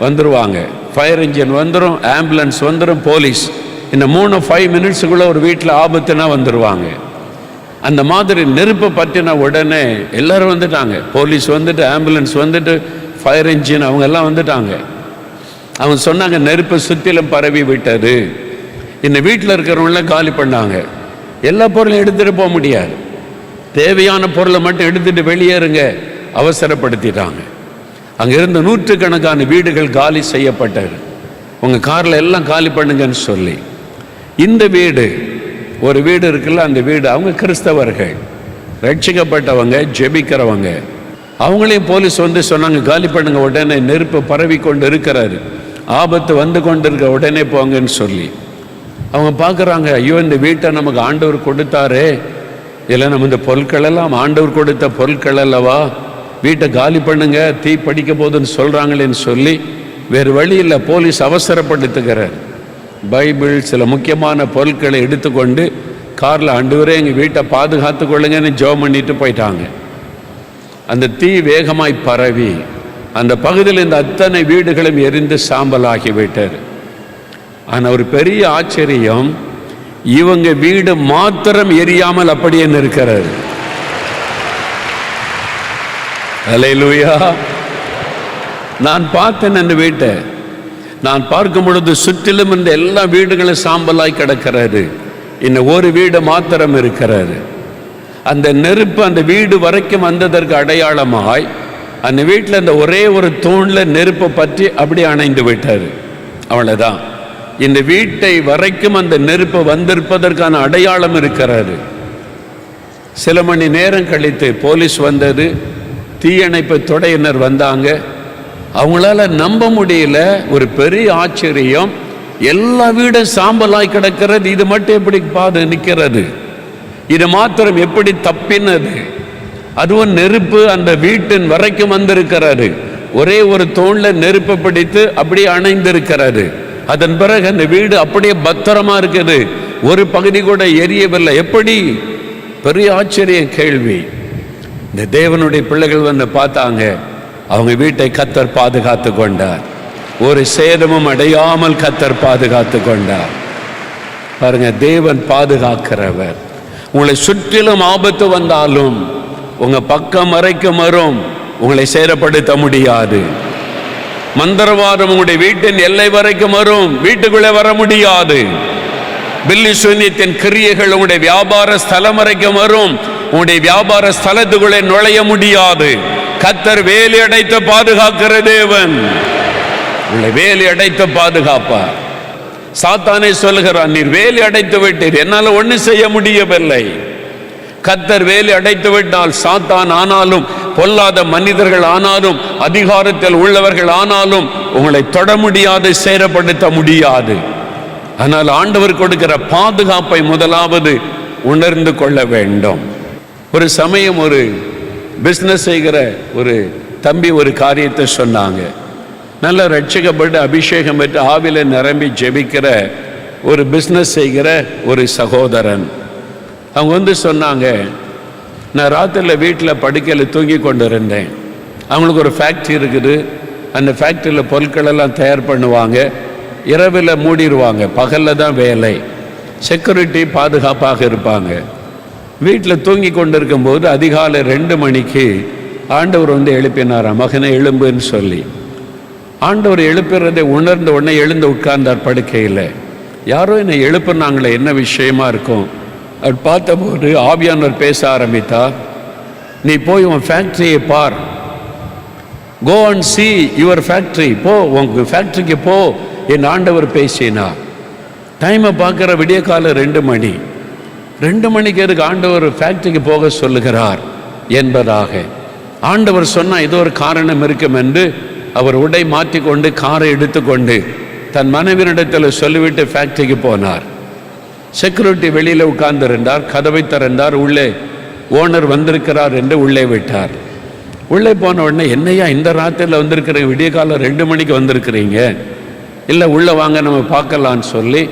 A: வந்துடுவாங்க. ஃபயர் இன்ஜின் வந்துடும், ஆம்புலன்ஸ் வந்துடும், போலீஸ். இந்த 3-5 மினிட்ஸுக்குள்ளே ஒரு வீட்டில் ஆபத்துனா வந்துடுவாங்க. அந்த மாதிரி நெருப்பு பற்றின உடனே எல்லோரும் வந்துட்டாங்க. போலீஸ் வந்துட்டு, ஆம்புலன்ஸ் வந்துட்டு, ஃபயர் இன்ஜின் அவங்க எல்லாம் வந்துட்டாங்க. அவங்க சொன்னாங்க, நெருப்பு சுற்றிலும் பரவி விட்டது. இந்த வீட்டில் இருக்கிறவங்களாம் காலி பண்ணாங்க. எல்லா பொருளும் எடுத்துகிட்டு போக முடியாது. தேவையான பொருளை மட்டும் எடுத்துட்டு வெளியேறுங்க, அவசரப்படுத்திட்டாங்க. அங்கே இருந்த நூற்றுக்கணக்கான வீடுகள் காலி செய்யப்பட்டது. உங்கள் காரில் எல்லாம் காலி பண்ணுங்கன்னு சொல்லி. இந்த வீடு, ஒரு வீடு இருக்குல்ல, அந்த வீடு அவங்க கிறிஸ்தவர்கள், ரட்சிக்கப்பட்டவங்க, ஜெபிக்கிறவங்க. அவங்களையும் போலீஸ் வந்து சொன்னாங்க காலி பண்ணுங்க, உடனே நெருப்பு பரவி கொண்டு இருக்கிறாரு, ஆபத்து வந்து கொண்டு இருக்க, உடனே போங்கன்னு சொல்லி. அவங்க பார்க்குறாங்க, ஐயோ இந்த வீட்டை நமக்கு ஆண்டவர் கொடுத்தாரே, இல்லை நம்ம இந்த பொருட்கள் எல்லாம் ஆண்டவர் கொடுத்த பொருட்கள் அல்லவா, வீட்டை காலி பண்ணுங்க தீ படிக்க போதுன்னு சொல்கிறாங்களேன்னு சொல்லி வேறு வழி இல்லை, போலீஸ் அவசரப்படுத்துகிறார். பைபிள் சில முக்கியமான பொருட்களை எடுத்துக்கொண்டு காரில் ஆண்டவரே எங்கள் வீட்டை பாதுகாத்து கொள்ளுங்கன்னு ஜெபம் பண்ணிட்டு போயிட்டாங்க. அந்த தீ வேகமாய் பரவி அந்த பகுதியில் இந்த அத்தனை வீடுகளும் எரிந்து சாம்பலாகிவிட்டார். ஆனால் ஒரு பெரிய ஆச்சரியம், இவங்க வீடு மாத்திரம் எரியாமல் அப்படியே நிற்கிறார். அல்லேலூயா. நான் பார்த்தேன் அந்த வீட்டை. நான் பார்க்கும் பொழுது சுற்றிலும் இந்த எல்லா வீடுகளும் சாம்பலாய் கிடக்கிறாரு. இன்னும் ஒரு வீடு மாத்திரம் இருக்கிறாரு. அந்த நெருப்பு அந்த வீடு வரைக்கும் வந்ததற்கு அடையாளமாய் அந்த வீட்டில் அந்த ஒரே ஒரு தூணில் நெருப்பை பற்றி அப்படி அணைந்து விட்டார். அவ்வளோதான். இந்த வீட்டை வரைக்கும் அந்த நெருப்பு வந்திருப்பதற்கான அடையாளம் இருக்கிறாரு. சில மணி நேரம் கழித்து போலீஸ் வந்தது, தீயணைப்பு துறையினர் வந்தாங்க. அவங்களால நம்ப முடியல. ஒரு பெரிய ஆச்சரியம், எல்லா வீடும் சாம்பலாய் கிடக்கிறது, இது மட்டும் எப்படி நிற்கிறது, இது மாத்திரம் எப்படி தப்பினது, அதுவும் நெருப்பு அந்த வீட்டின் வரைக்கும் வந்திருக்கிறாரு. ஒரே ஒரு தூணில் நெருப்பு பிடித்து அப்படியே அணைந்திருக்கிறாரு. அதன் பிறகு அந்த வீடு அப்படியே பத்திரமா இருக்குது, ஒரு பகுதி கூட எரியவில்லை. எப்படி? பெரிய ஆச்சரியம் கேள்வி. இந்த தேவனுடைய பிள்ளைகள் வந்து பார்த்தாங்க, அவங்க வீட்டை கர்த்தர் பாதுகாத்து கொண்டார். ஒரு சேதமும் அடையாமல் கர்த்தர் பாதுகாத்து கொண்டார். பாருங்க, தேவன் பாதுகாக்கிறவர். உங்களை சுற்றிலும் ஆபத்து வந்தாலும் உங்க பக்கம் வரைக்கும் வரும், உங்களை சேதப்படுத்த முடியாது. மந்திரவாதம் உங்களுடைய வீட்டின் எல்லை வரைக்கும் வரும், வீட்டுக்குள்ளே வர முடியாது. பில்லி சூன்யத்தின் கிரியைகள் உங்களுடைய வியாபார ஸ்தலம் வரைக்கும் வரும், உங்களுடைய வியாபார ஸ்தலத்துக்குள்ளே நுழைய முடியாது. கர்த்தர் வேலி அடைத்து பாதுகாக்கிற தேவன், உங்களை வேலி அடைத்து பாதுகாப்பார். சாத்தானே சொல்லுகிறான், நீர் வேலி அடைத்து விட்டீர், என்னால் ஒன்றும் செய்ய முடியவில்லை. கர்த்தர் வேலி அடைத்து விட்டால் சாத்தான் ஆனாலும், பொல்லாத மனிதர்கள் ஆனாலும், அதிகாரத்தில் உள்ளவர்கள் ஆனாலும் உங்களை தொட முடியாது, சேரப்படுத்த முடியாது. ஆனால் ஆண்டவர் கொடுக்கிற பாதுகாப்பை முதலாவது உணர்ந்து கொள்ள வேண்டும். ஒரு சமயம் ஒரு பிஸ்னஸ் செய்கிற ஒரு தம்பி ஒரு காரியத்தை சொன்னாங்க. நல்ல ரட்சிக்கப்பட்டு அபிஷேகம் பெற்று ஆவில நிரம்பி ஜெபிக்கிற ஒரு பிஸ்னஸ் செய்கிற ஒரு சகோதரன். அவங்க வந்து சொன்னாங்க, நான் ராத்திரியில் வீட்டில் படுக்கையில் தூங்கி கொண்டு இருந்தேன். அவங்களுக்கு ஒரு ஃபேக்ட்ரி இருக்குது, அந்த ஃபேக்ட்ரியில் பொருட்கள் எல்லாம் தயார் பண்ணுவாங்க, இரவில் மூடிடுவாங்க, பகலில் தான் வேலை, செக்யூரிட்டி பாதுகாப்பாக இருப்பாங்க. வீட்டில் தூங்கி கொண்டு இருக்கும்போது அதிகாலை 2 மணிக்கு ஆண்டவர் வந்து எழுப்பினாராம், மகனை எழும்புன்னு சொல்லி. ஆண்டவர் எழுப்புறதை உணர்ந்த உடனே எழுந்து உட்கார்ந்தார் படுக்கையில். யாரோ என்னை எழுப்புனாங்களே, என்ன விஷயமா இருக்கும். அவர் பார்த்தபோது ஆவியானவர் பேச ஆரம்பித்தார், நீ போய் உன் ஃபேக்ட்ரியை பார், go and see your factory, போ உங்க ஃபேக்ட்ரிக்கு போ என் ஆண்டவர் பேசினார். டைமை பார்க்குற விடிய காலம் 2 மணி. 2 மணிக்கு எதுக்கு ஆண்டவர் ஃபேக்ட்ரிக்கு போக சொல்லுகிறார் என்பதாக ஆண்டவர் சொன்னால் ஏதோ ஒரு காரணம் இருக்கும் என்று அவர் உடை மாற்றி கொண்டு காரை எடுத்துக்கொண்டு தன் மனைவியிடத்தில் சொல்லிவிட்டு ஃபேக்ட்ரிக்கு போனார். செக்யூரிட்டி வெளியில் உட்கார்ந்திருந்தார், கதவை திறந்தார், உள்ளே ஓனர் வந்திருக்கிறார் என்று உள்ளே விட்டார். உள்ளே போன உடனே, என்னையா இந்த ராத்திரியில் வந்திருக்கிறீங்க, விடிய காலம் 2 மணிக்கு வந்திருக்கிறீங்க, இல்லை உள்ளே வாங்க நம்ம பார்க்கலான்னு சொல்லி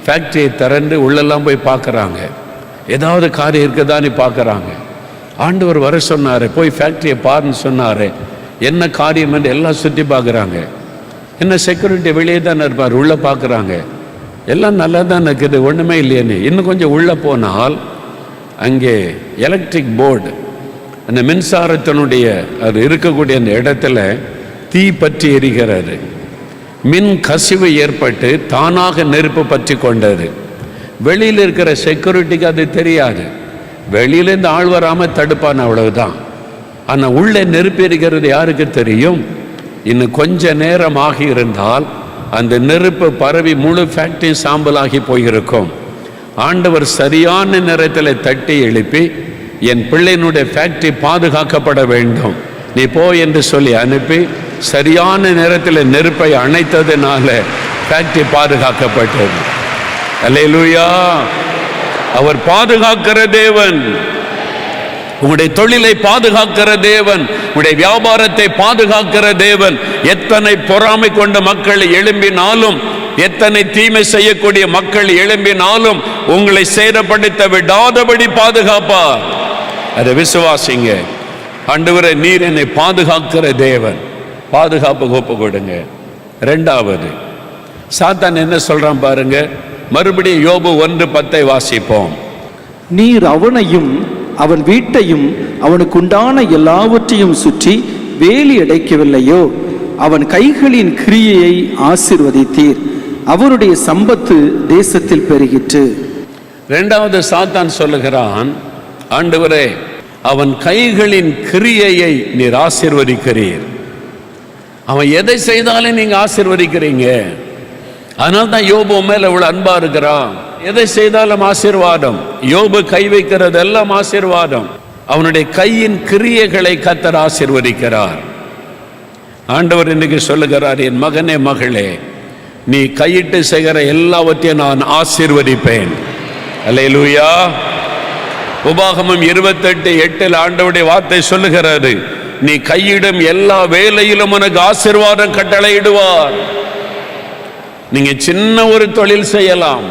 A: ஃபேக்ட்ரியை திறந்து உள்ளெல்லாம் போய் பார்க்குறாங்க. ஏதாவது காரியம் இருக்குதான்னு பார்க்குறாங்க. ஆண்டவர் வர சொன்னார், போய் ஃபேக்ட்ரியை பாருன்னு சொன்னார். என்ன காரியம் என்று எல்லாம் சுற்றி பார்க்குறாங்க. என்ன செக்யூரிட்டி வெளியே தானே இருப்பார், உள்ளே பார்க்குறாங்க, எல்லாம் நல்லா தான் இருக்குது, ஒன்றுமே இல்லையேன்னு. இன்னும் கொஞ்சம் உள்ளே போனால் அங்கே எலக்ட்ரிக் போர்டு, அந்த மின்சாரத்தினுடைய அது இருக்கக்கூடிய அந்த இடத்துல தீ பற்றி எரிகிறது. மின் கசிவு ஏற்பட்டு தானாக நெருப்பு பற்றி கொண்டது. வெளியில் இருக்கிற செக்யூரிட்டிக்கு அது தெரியாது. வெளியிலேருந்து ஆள் வராமல் தடுப்பான், அவ்வளவுதான். ஆனால் உள்ளே நெருப்பு இருக்கிறது யாருக்கு தெரியும்? இன்னும் கொஞ்ச நேரம் ஆகி இருந்தால் அந்த நெருப்பு பரவி முழு ஃபேக்டரி சாம்பலாகி போயிருக்கும். ஆண்டவர் சரியான நேரத்தில் தட்டி எழுப்பி, என் பிள்ளையினுடைய ஃபேக்டரி பாதுகாக்கப்பட வேண்டும், நீ போ என்று சொல்லி அனுப்பி சரியான நேரத்தில் நெருப்பை அணைத்ததுனால ஃபேக்டரி பாதுகாக்கப்பட்டது. அல்லேலூயா! அவர் பாதுகாக்கிற தேவன். உங்களுடைய தொழிலை பாதுகாக்கிற தேவன், உங்களுடைய வியாபாரத்தை பாதுகாக்கிற தேவன். எத்தனை பொறாமை கொண்ட மக்கள் எழும்பினாலும், எத்தனை தீமை செய்யக்கூடிய மக்கள் எழும்பினாலும் உங்களை சேதப்படுத்த விடாதபடி பாதுகாப்பார். அதை விசுவாசிங்க. ஆண்டவரே, நீர் என்னை பாதுகாக்கிற தேவன். பாதுகாப்பு ஒப்பு கொடுங்க. இரண்டாவது, சாத்தான் என்ன சொல்றான் பாருங்க. மறுபடியும் யோபு 1:10 வாசிப்போம்.
B: நீர் அவனையும் அவன் வீட்டையும் அவனுக்கு உண்டான எல்லாவற்றையும் சுற்றி வேலி அடைக்கவில்லையோ? அவன் கைகளின் கிரியையை ஆசீர்வதித்தீர், அவருடைய சம்பத்து தேசத்தில் பெருகிற்று. இரண்டாவது
A: சாத்தான் சொல்லுகிறான், ஆண்டவரே, அவன் கைகளின் கிரியையை நீர் ஆசீர்வதிக்கிறீர். அவன் எதை செய்தாலும் நீங்க ஆசீர்வதிக்கிறீங்க. அதனால தான் யோபு மேல இவ்வளவு அன்பா இருக்கிறான். எதை செய்தாலும் ஆசீர்வாதம். யோபு கை வைக்கிறதெல்லாம் ஆசீர்வாதம். அவனுடைய கையின் கிரியைகளை கர்த்தர் ஆசீர்வதிக்கிறார். ஆண்டவர் இன்னைக்கு சொல்லுகிறார், என் மகனே மகளே, நீ கையிட்டு செய்கிற எல்லாவற்றையும் நான் ஆசீர்வதிப்பேன். அல்லேலூயா! உபாகமம் 28:8 ஆண்டவருடைய வார்த்தை சொல்லுகிறது, நீ கையிடும் எல்லா வேலையிலும் உனக்கு ஆசீர்வாதம் கட்டளையிடுவார். நீங்க சின்ன ஒரு தொழில் செய்யலாம்,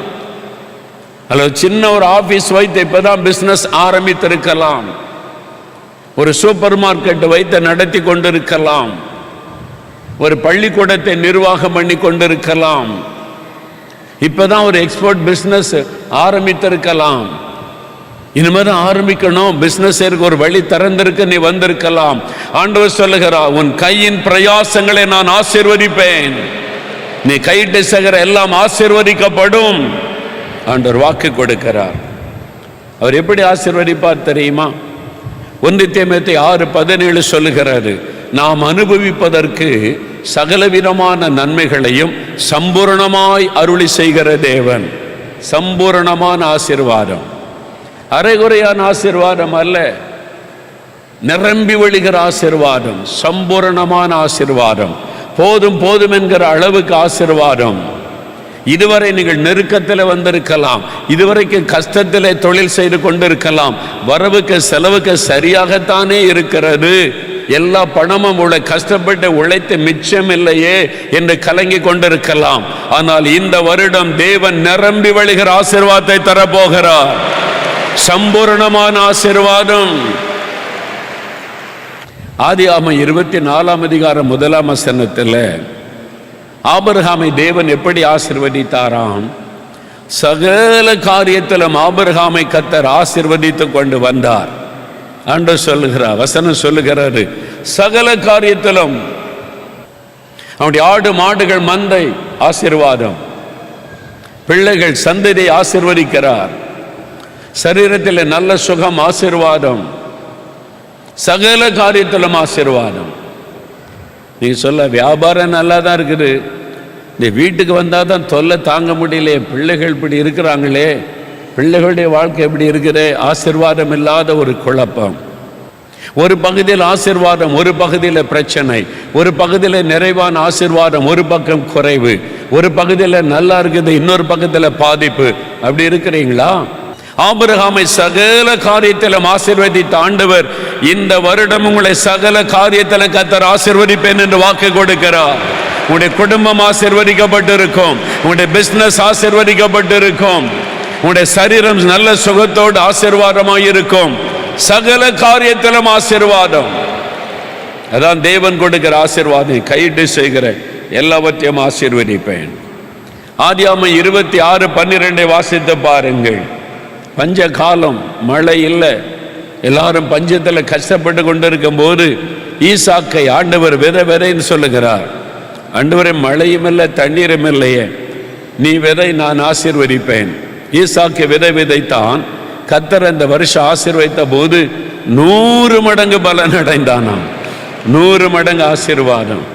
A: அல்லது சின்ன ஒரு ஆபீஸ் வைத்து இப்பதான் பிசினஸ் ஆரம்பித்திருக்கலாம், ஒரு சூப்பர் மார்க்கெட் வைத்து நடத்தி கொண்டிருக்கலாம், ஒரு பள்ளிக்கூடத்தை நிர்வாகம் பண்ணி கொண்டிருக்கலாம், இப்பதான் ஒரு எக்ஸ்போர்ட் பிசினஸ் ஆரம்பித்திருக்கலாம், இனிமேதான் ஆரம்பிக்கணும், பிசினஸ் ஒரு வழி திறந்திருக்கு, நீ வந்திருக்கலாம். ஆண்டவர் சொல்லுகிறார், உன் கையின் பிரயாசங்களை நான் ஆசீர்வதிப்பேன். நீ கையிட்டு செய்கிற எல்லாம் ஆசீர்வதிக்கப்படும். ஆண்டவர் வாக்கு கொடுக்கிறார். அவர் எப்படி ஆசீர்வதிப்பார் தெரியுமா? 1 தீமோத்தேயு 6:17 சொல்லுகிறாரு, நாம் அனுபவிப்பதற்கு சகலவிதமான நன்மைகளையும் சம்பூர்ணமாய் அருளி செய்கிற தேவன். சம்பூர்ணமான ஆசீர்வாதம், அரைகுறையான ஆசீர்வாதம் அல்ல, நிரம்பி வழிகிற ஆசீர்வாதம், சம்பூர்ணமான ஆசீர்வாதம், போதும் போதும் என்கிற அளவுக்கு ஆசீர்வாதம். இதுவரை நீங்கள் நெருக்கத்தில் வந்திருக்கலாம், இதுவரைக்கும் கஷ்டத்திலே தொழில் செய்து கொண்டிருக்கலாம், வரவுக்கு செலவுக்கு சரியாகத்தானே இருக்கிறது, எல்லா பணமும் உள்ள கஷ்டப்பட்டு உழைத்து மிச்சம் இல்லையே என்று கலங்கி கொண்டிருக்கலாம். ஆனால் இந்த வருடம் தேவன் நிரம்பி வழிகிற ஆசீர்வாதத்தை தரப்போகிறார். சம்பூர்ணமான ஆசீர்வாதம். ஆதியாகமம் 24:1 ஆபிரகாமை தேவன் எப்படி ஆசீர்வதித்தாராம்? சகல காரியத்திலும் ஆபிரகாமை கர்த்தர் ஆசீர்வதித்து கொண்டு வந்தார். ஆண்டவர் சொல்லுகிறார், வசனம் சொல்லுகிறாரு, சகல காரியத்திலும். அவனுடைய ஆடு மாடுகள் மந்தை ஆசீர்வாதம், பிள்ளைகள் சந்ததி ஆசீர்வதிக்கிறார், சரீரத்தில் நல்ல சுகம் ஆசீர்வாதம், சகல காரியத்திலும் ஆசீர்வாதம். நீ சொல்ல வியாபாரம் நல்லா தான் இருக்குது, இந்த வீட்டுக்கு வந்தால் தான் தொல்லை தாங்க முடியல, பிள்ளைகள் இப்படி இருக்கிறாங்களே, பிள்ளைகளுடைய வாழ்க்கை எப்படி இருக்குது? ஆசீர்வாதம் இல்லாத ஒரு குழப்பம். ஒரு பகுதியில் ஆசீர்வாதம், ஒரு பகுதியில் பிரச்சனை, ஒரு பகுதியில் நிறைவான ஆசீர்வாதம், ஒரு பக்கம் குறைவு, ஒரு பகுதியில் நல்லா இருக்குது, இன்னொரு பக்கத்தில் பாதிப்பு. அப்படி இருக்கிறீங்களா? ஆபிரகாமை சகல காரியத்திலும் ஆசீர்வதித்த ஆண்டவர் இந்த வருடம் உங்களை சகல காரியத்திலும் கர்த்தர் ஆசீர்வதிப்பேன் என்று வாக்கு கொடுக்கிறார். உங்களுடைய குடும்பம் ஆசீர்வதிக்கப்பட்டிருக்கும், உங்களுடைய பிசினஸ் ஆசீர்வதிக்கப்பட்டிருக்கும், உங்களுடைய சரீரம் நல்ல சுகத்தோடு ஆசீர்வாதமாக இருக்கும். சகல காரியத்திலும் ஆசீர்வாதம். அதான் தேவன் கொடுக்கிற ஆசீர்வாதம். கையிட்டு செய்கிற எல்லாவற்றையும் ஆசீர்வதிப்பேன். ஆதியாகமம் 26:12 வாசித்து பாருங்கள். பஞ்ச காலம், மழை இல்லை, எல்லாரும் பஞ்சத்தில் கஷ்டப்பட்டு கொண்டிருக்கும் போது ஈசாக்கை ஆண்டவர் விதைன்னு சொல்லுகிறார். ஆண்டவரே, மழையும் இல்லை தண்ணீரும் இல்லையே, நீ விதை, நான் ஆசீர்வதிப்பேன். ஈசாக்கு விதைத்தான், கர்த்தர் அந்த வருஷம் ஆசீர்வதித்த போது 100 மடங்கு பலன் அடைந்தானாம். 100 மடங்கு ஆசீர்வாதம்.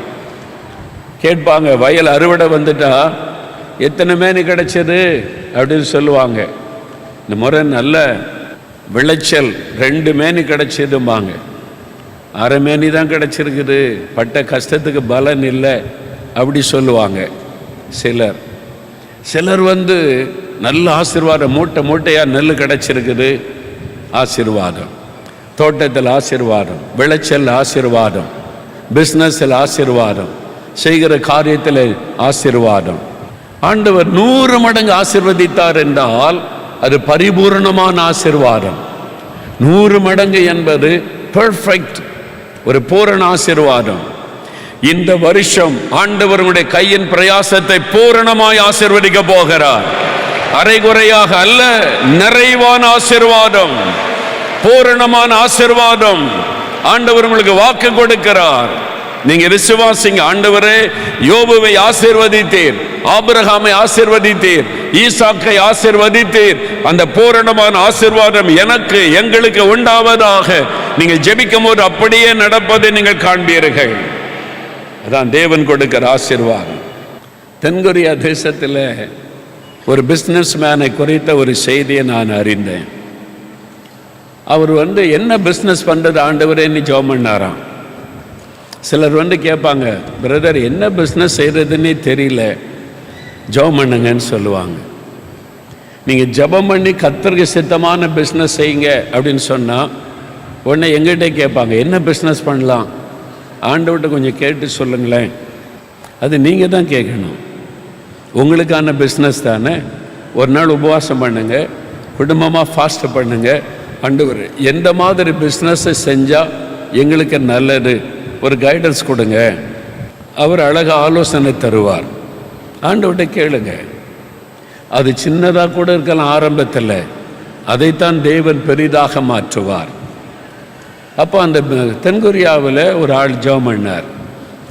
A: கேட்பாங்க, வயல் அறுவடை வந்துட்டா எத்தனை மேனி கிடைச்சது அப்படின்னு சொல்லுவாங்க. இந்த முறை நல்ல விளைச்சல் 2 மேனி கிடைச்சதும்பாங்க. 1/2 மேனி தான் கிடைச்சிருக்குது, பட்ட கஷ்டத்துக்கு பலன் இல்லை அப்படி சொல்லுவாங்க. சிலர் நல்ல ஆசீர்வாதம், மூட்டையாக நெல் கிடைச்சிருக்குது, ஆசீர்வாதம். தோட்டத்தில் ஆசீர்வாதம், விளைச்சல் ஆசீர்வாதம், பிஸ்னஸில் ஆசீர்வாதம், செய்கிற காரியத்தில் ஆசீர்வாதம். ஆண்டவர் 100 மடங்கு ஆசீர்வதித்தார் என்றால் அது பரிபூர்ணமான ஆசீர்வாதம். 100 மடங்கு என்பது பெர்ஃபெக்ட், ஒரு பூரண ஆசீர்வாதம். இந்த வருஷம் ஆண்டவருடைய கையின் பிரயாசத்தை பூரணமாய் ஆசீர்வதிக்க போகிறார். அரைகுறையாக அல்ல, நிறைவான ஆசீர்வாதம், பூரணமான ஆசீர்வாதம் ஆண்டவர் உங்களுக்கு வாக்கு கொடுக்கிறார். நீங்க விசுவாசிங்க. ஆண்டவரே, யோபுவை ஆசீர்வதித்தீர், ஆபிரகாமை ஆசீர்வதித்தீர், ஈசாக்கை ஆசீர்வதித்தீர். அந்த பூரணமான ஆசீர்வாதம் எனக்கு, எங்களுக்கு உண்டாவதாக. நீங்கள் ஜெபிக்கும் போது அப்படியே நடப்பதை நீங்கள் காண்பீர்கள். அதான் தேவன் கொடுக்கிற ஆசீர்வாதம். தென்கொரியா தேசத்தில் ஒரு பிஸ்னஸ் மேனை குறித்த ஒரு செய்தியை நான் அறிந்தேன். அவர் என்ன பிஸ்னஸ் பண்ணுறது ஆண்டவரேன்னு ஜெபம் பண்ணாராம். சிலர் கேட்பாங்க, பிரதர் என்ன பிஸ்னஸ் செய்கிறதுன்னே தெரியல, ஜெபம் பண்ணுங்கன்னு சொல்லுவாங்க. நீங்கள் ஜெபம் பண்ணி கர்த்தருக்கு சித்தமான பிஸ்னஸ் செய்யுங்க அப்படின்னு சொன்னால் உடனே எங்கிட்டே கேட்பாங்க, என்ன பிஸ்னஸ் பண்ணலாம், ஆண்டவர்கிட்ட கொஞ்சம் கேட்டு சொல்லுங்களேன். அது நீங்கள் தான் கேட்கணும், உங்களுக்கான பிஸ்னஸ் தானே. ஒரு நாள் உபவாசம் பண்ணுங்க, குடும்பமாக ஃபாஸ்ட் பண்ணுங்க. ஆண்டவர் எந்த மாதிரி பிஸ்னஸை செஞ்சால் எங்களுக்கு நல்லது, ஒரு கைடன்ஸ் கொடுங்க. அவர் அழகாக ஆலோசனை தருவார். ஆண்டவர்கிட்ட கேளுங்க. அது சின்னதாக கூட இருக்கலாம் ஆரம்பத்தில், அதைத்தான் தேவன் பெரிதாக மாற்றுவார். அப்போ அந்த தென்கொரியாவில் ஒரு ஆள் ஜெபம் பண்ணார்.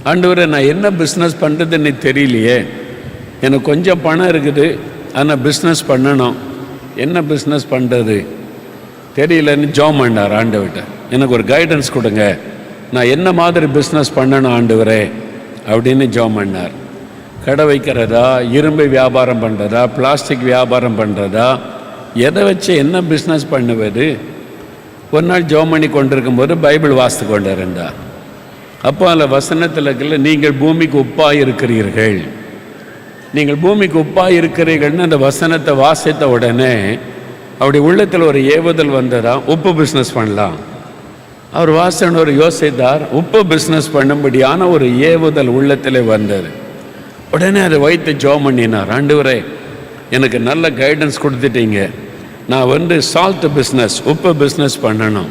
A: ஆண்டவரே, நான் என்ன பிஸ்னஸ் பண்ணுறதுன்னு தெரியலையே, எனக்கு கொஞ்சம் பணம் இருக்குது, ஆனால் பிஸ்னஸ் பண்ணணும், என்ன பிஸ்னஸ் பண்ணுறது தெரியலன்னு ஜெபம் பண்ணார். ஆண்டவர்கிட்ட எனக்கு ஒரு கைடன்ஸ் கொடுங்க, நான் என்ன மாதிரி பிஸ்னஸ் பண்ணணும் ஆண்டவரே அப்படின்னு ஜெபம் பண்ணார். கடை வைக்கிறதா, இரும்பு வியாபாரம் பண்ணுறதா, பிளாஸ்டிக் வியாபாரம் பண்ணுறதா, எதை வச்சு என்ன பிஸ்னஸ் பண்ணுவது? ஒரு நாள் ஜெபம் பண்ணி கொண்டிருக்கும் போது பைபிள் வாசித்து கொண்டு இருந்தார். அப்போ அதில் வசனத்தில் இருக்கல, நீங்கள் பூமிக்கு உப்பாக இருக்கிறீர்கள், நீங்கள் பூமிக்கு உப்பாக இருக்கிறீர்கள்னு அந்த வசனத்தை வாசித்த உடனே அவருடைய உள்ளத்தில் ஒரு ஏவுதல் வந்ததா, உப்பு பிஸ்னஸ் பண்ணலாம். அவர் வாசனர் யோசித்தார், உப்பு பிஸ்னஸ் பண்ணும்படியான ஒரு ஏவுதல் உள்ளத்தில் வந்தது. உடனே அதை வைத்து ஜெபம் பண்ணினார். ஆண்டவரே, எனக்கு நல்ல கைடன்ஸ் கொடுத்துட்டீங்க, நான் சால்ட் பிஸ்னஸ், உப்பு பிஸ்னஸ் பண்ணணும்,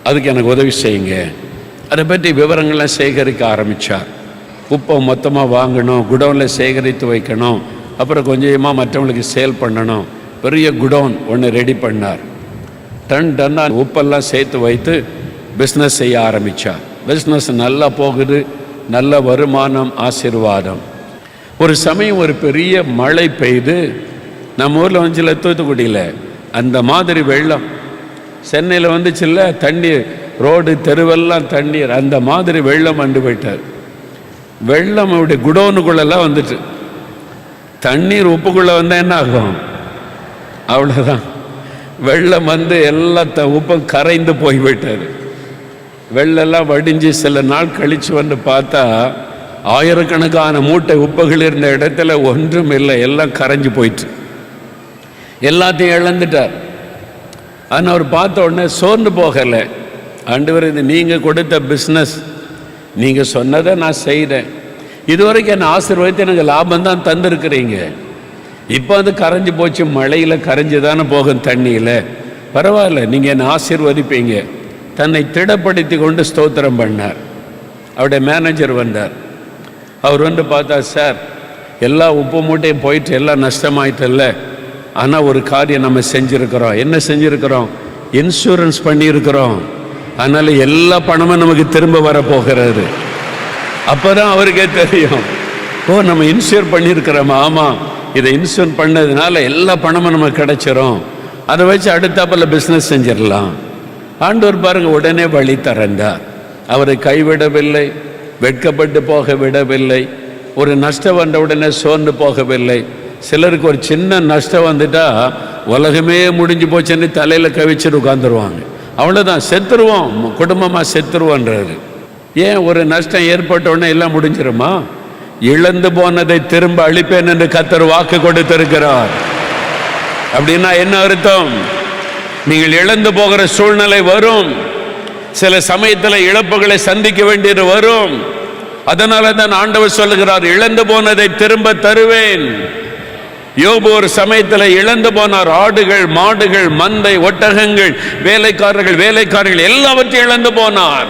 A: அதுக்கு எனக்கு உதவி செய்யுங்க. அதை பற்றி விவரங்கள்லாம் சேகரிக்க ஆரம்பித்தார். உப்பை மொத்தமாக வாங்கணும், குடோனில் சேகரித்து வைக்கணும், அப்புறம் கொஞ்சமாக மற்றவங்களுக்கு சேல் பண்ணணும். பெரிய குடோன் ஒன்று ரெடி பண்ணார். டன்னாக உப்பெல்லாம் சேர்த்து வைத்து பிஸ்னஸ் செய்ய ஆரம்பித்தார். பிஸ்னஸ் நல்லா போகுது, நல்ல வருமானம், ஆசீர்வாதம். ஒரு சமயம் ஒரு பெரிய மழை பெய்து, நம்ம ஊரில் வந்துச்சுல தூத்துக்குடியில் அந்த மாதிரி வெள்ளம், சென்னையில் வந்துச்சுல்ல தண்ணீர், ரோடு தெருவெல்லாம் தண்ணீர், அந்த மாதிரி வெள்ளம் வந்து போயிட்டார். வெள்ளம் அவருடைய குடோனுக்குள்ளெல்லாம் வந்துட்டு, தண்ணீர் உப்புக்குள்ளே வந்தால் என்ன ஆகும்? அவ்வளோதான், வெள்ளம் எல்லா உப்பும் கரைந்து போய்விட்டார். வெள்ளெல்லாம் வடிஞ்சு சில நாள் கழித்து பார்த்தா ஆயிரக்கணக்கான மூட்டை உப்புகள் இருந்த இடத்துல ஒன்றும் இல்லை, எல்லாம் கரைஞ்சி போயிட்டு, எல்லாத்தையும் இழந்துட்டார். ஆனால் அவர் பார்த்த உடனே சோர்ந்து போகலை. ஆண்டவர், இது நீங்கள் கொடுத்த பிஸ்னஸ், நீங்கள் சொன்னதை நான் செய்கிறேன், இதுவரைக்கும் என்னை ஆசீர்வதித்து எனக்கு லாபம் தான் தந்திருக்கிறீங்க, இப்போ அது கரைஞ்சி போச்சு, மழையில் கரைஞ்சி தானே போகும் தண்ணியில், பரவாயில்ல, நீங்கள் என்னை ஆசீர்வதிப்பீங்க. தன்னை திடப்படுத்தி கொண்டு ஸ்தோத்திரம் பண்ணார். அவருடைய மேனேஜர் வந்தார். அவர் பார்த்தா, சார் எல்லா உப்பு மூட்டையும் போயிட்டு எல்லாம் நஷ்டமாயிட்டல்ல, ஆனால் ஒரு காரியம் நம்ம செஞ்சுருக்கிறோம். என்ன செஞ்சுருக்கிறோம்? இன்சூரன்ஸ் பண்ணியிருக்கிறோம், அதனால் எல்லா பணமும் நமக்கு திரும்ப வரப்போகிறது. அப்போ தான் அவருக்கே தெரியும், ஓ நம்ம இன்சூர் பண்ணியிருக்கிறோமா, ஆமாம், இதை இன்சூர் பண்ணதுனால எல்லா பணமும் நமக்கு கிடைச்சிரும், அதை வச்சு அடுத்தாப்புல பிஸ்னஸ் செஞ்சிடலாம். ஆண்டவர் பாருங்க உடனே வழி திறந்தார். அவரை கைவிடவில்லை, வெட்கப்பட்டு போக விடவில்லை, ஒரு நஷ்டம் வந்த உடனே சோர்ந்து போகவில்லை. சிலருக்கு ஒரு சின்ன நஷ்டம் வந்துட்டா உலகமே முடிஞ்சு போச்சுன்னு தலையில் கவிச்சிட்டு உட்காந்துருவாங்க. அவ்வளோதான், செத்துருவோம், குடும்பமாக செத்துருவோன்றாரு. ஏன்? ஒரு நஷ்டம் ஏற்பட்ட உடனே எல்லாம் முடிஞ்சிருமா? இழந்து போனதை திரும்ப அளிப்பேன் என்று கர்த்தர் வாக்கு கொடுத்திருக்கிறார். அப்படின்னா என்ன அர்த்தம்? நீங்கள் இழந்து போகிற சூழ்நிலை வரும், சில சமயத்தில் இழப்புகளை சந்திக்க வேண்டியது வரும். அதனால தான் ஆண்டவர் சொல்லுகிறார், இழந்து போனதை திரும்ப தருவேன். யோபு ஒரு சமயத்தில் இழந்து போனார். ஆடுகள், மாடுகள், மந்தை, ஒட்டகங்கள், வேலைக்காரர்கள் எல்லாவற்றையும் இழந்து போனார்.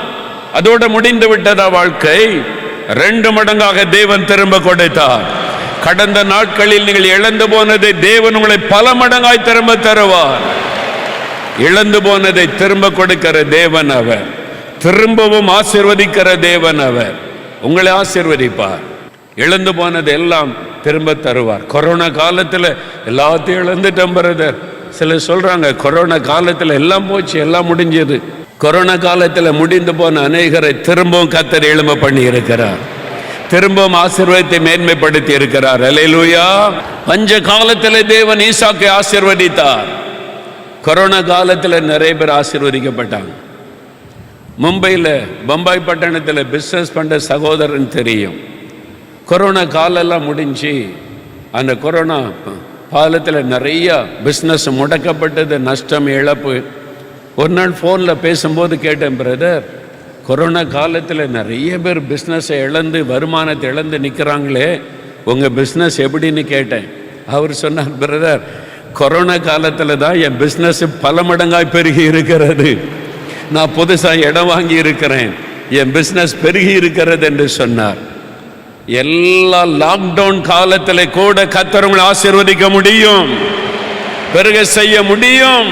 A: அதோடு முடிந்து விட்டதா வாழ்க்கை? 2 மடங்காக தேவன் திரும்ப கொடுத்தார். கடந்த நாட்களில் நீங்கள் இழந்து போனதை தேவன் உங்களை பல மடங்காய் திரும்ப தருவார். இழந்து போனதை திரும்ப கொடுக்கிற தேவன் அவர். திரும்பவும் ஆசீர்வதிக்கிற தேவன் அவர். உங்களை ஆசீர்வதிப்பார். இழந்து போனது எல்லாம் திரும்ப தருவார். கொரோனா காலத்தில் எல்லாத்தையும் இழந்துட்டோம் பிரதர். சிலர் சொல்றாங்க கொரோனா காலத்தில் எல்லாம் போச்சு, எல்லாம் முடிஞ்சது. கொரோனா காலத்தில் முடிந்து போன அநேகரை திரும்பவும் கர்த்தர் எழும்ப பண்ணி இருக்கிறார். திரும்பவும் ஆசீர்வாதத்தை மேன்மைப்படுத்தி இருக்கிறார். அல்லேலூயா. பஞ்ச காலத்தில் தேவன் ஈசாக்கை ஆசீர்வதித்தார். கொரோனா காலத்தில் நிறைய பேர் ஆசீர்வதிக்கப்பட்டாங்க. மும்பையில், பம்பாய் பட்டணத்தில் பிஸ்னஸ் பண்ணுற சகோதரன் தெரியும். கொரோனா காலெல்லாம் முடிஞ்சு அந்த கொரோனா காலத்தில் நிறைய பிஸ்னஸ் முடக்கப்பட்டது, நஷ்டம், இழப்பு. ஒரு நாள் ஃபோனில் பேசும்போது கேட்டேன், பிரதர், கொரோனா காலத்தில் நிறைய பேர் பிஸ்னஸை இழந்து, வருமானத்தை இழந்து நிற்கிறாங்களே, உங்கள் பிஸ்னஸ் எப்படின்னு கேட்டேன். அவர் சொன்னார், பிரதர், கொரோனா காலத்தில் தான் என் பிஸ்னஸ் பல மடங்காய் பெருகி இருக்கிறது. நான் புதுசாக இடம் வாங்கி இருக்கிறேன், என் பிஸ்னஸ் பெருகி இருக்கிறது என்று சொன்னார். எல்லா லாக்டவுன் காலத்தில் கூட கர்த்தர் உங்களை ஆசீர்வதிக்க முடியும், பெருக செய்ய முடியும்.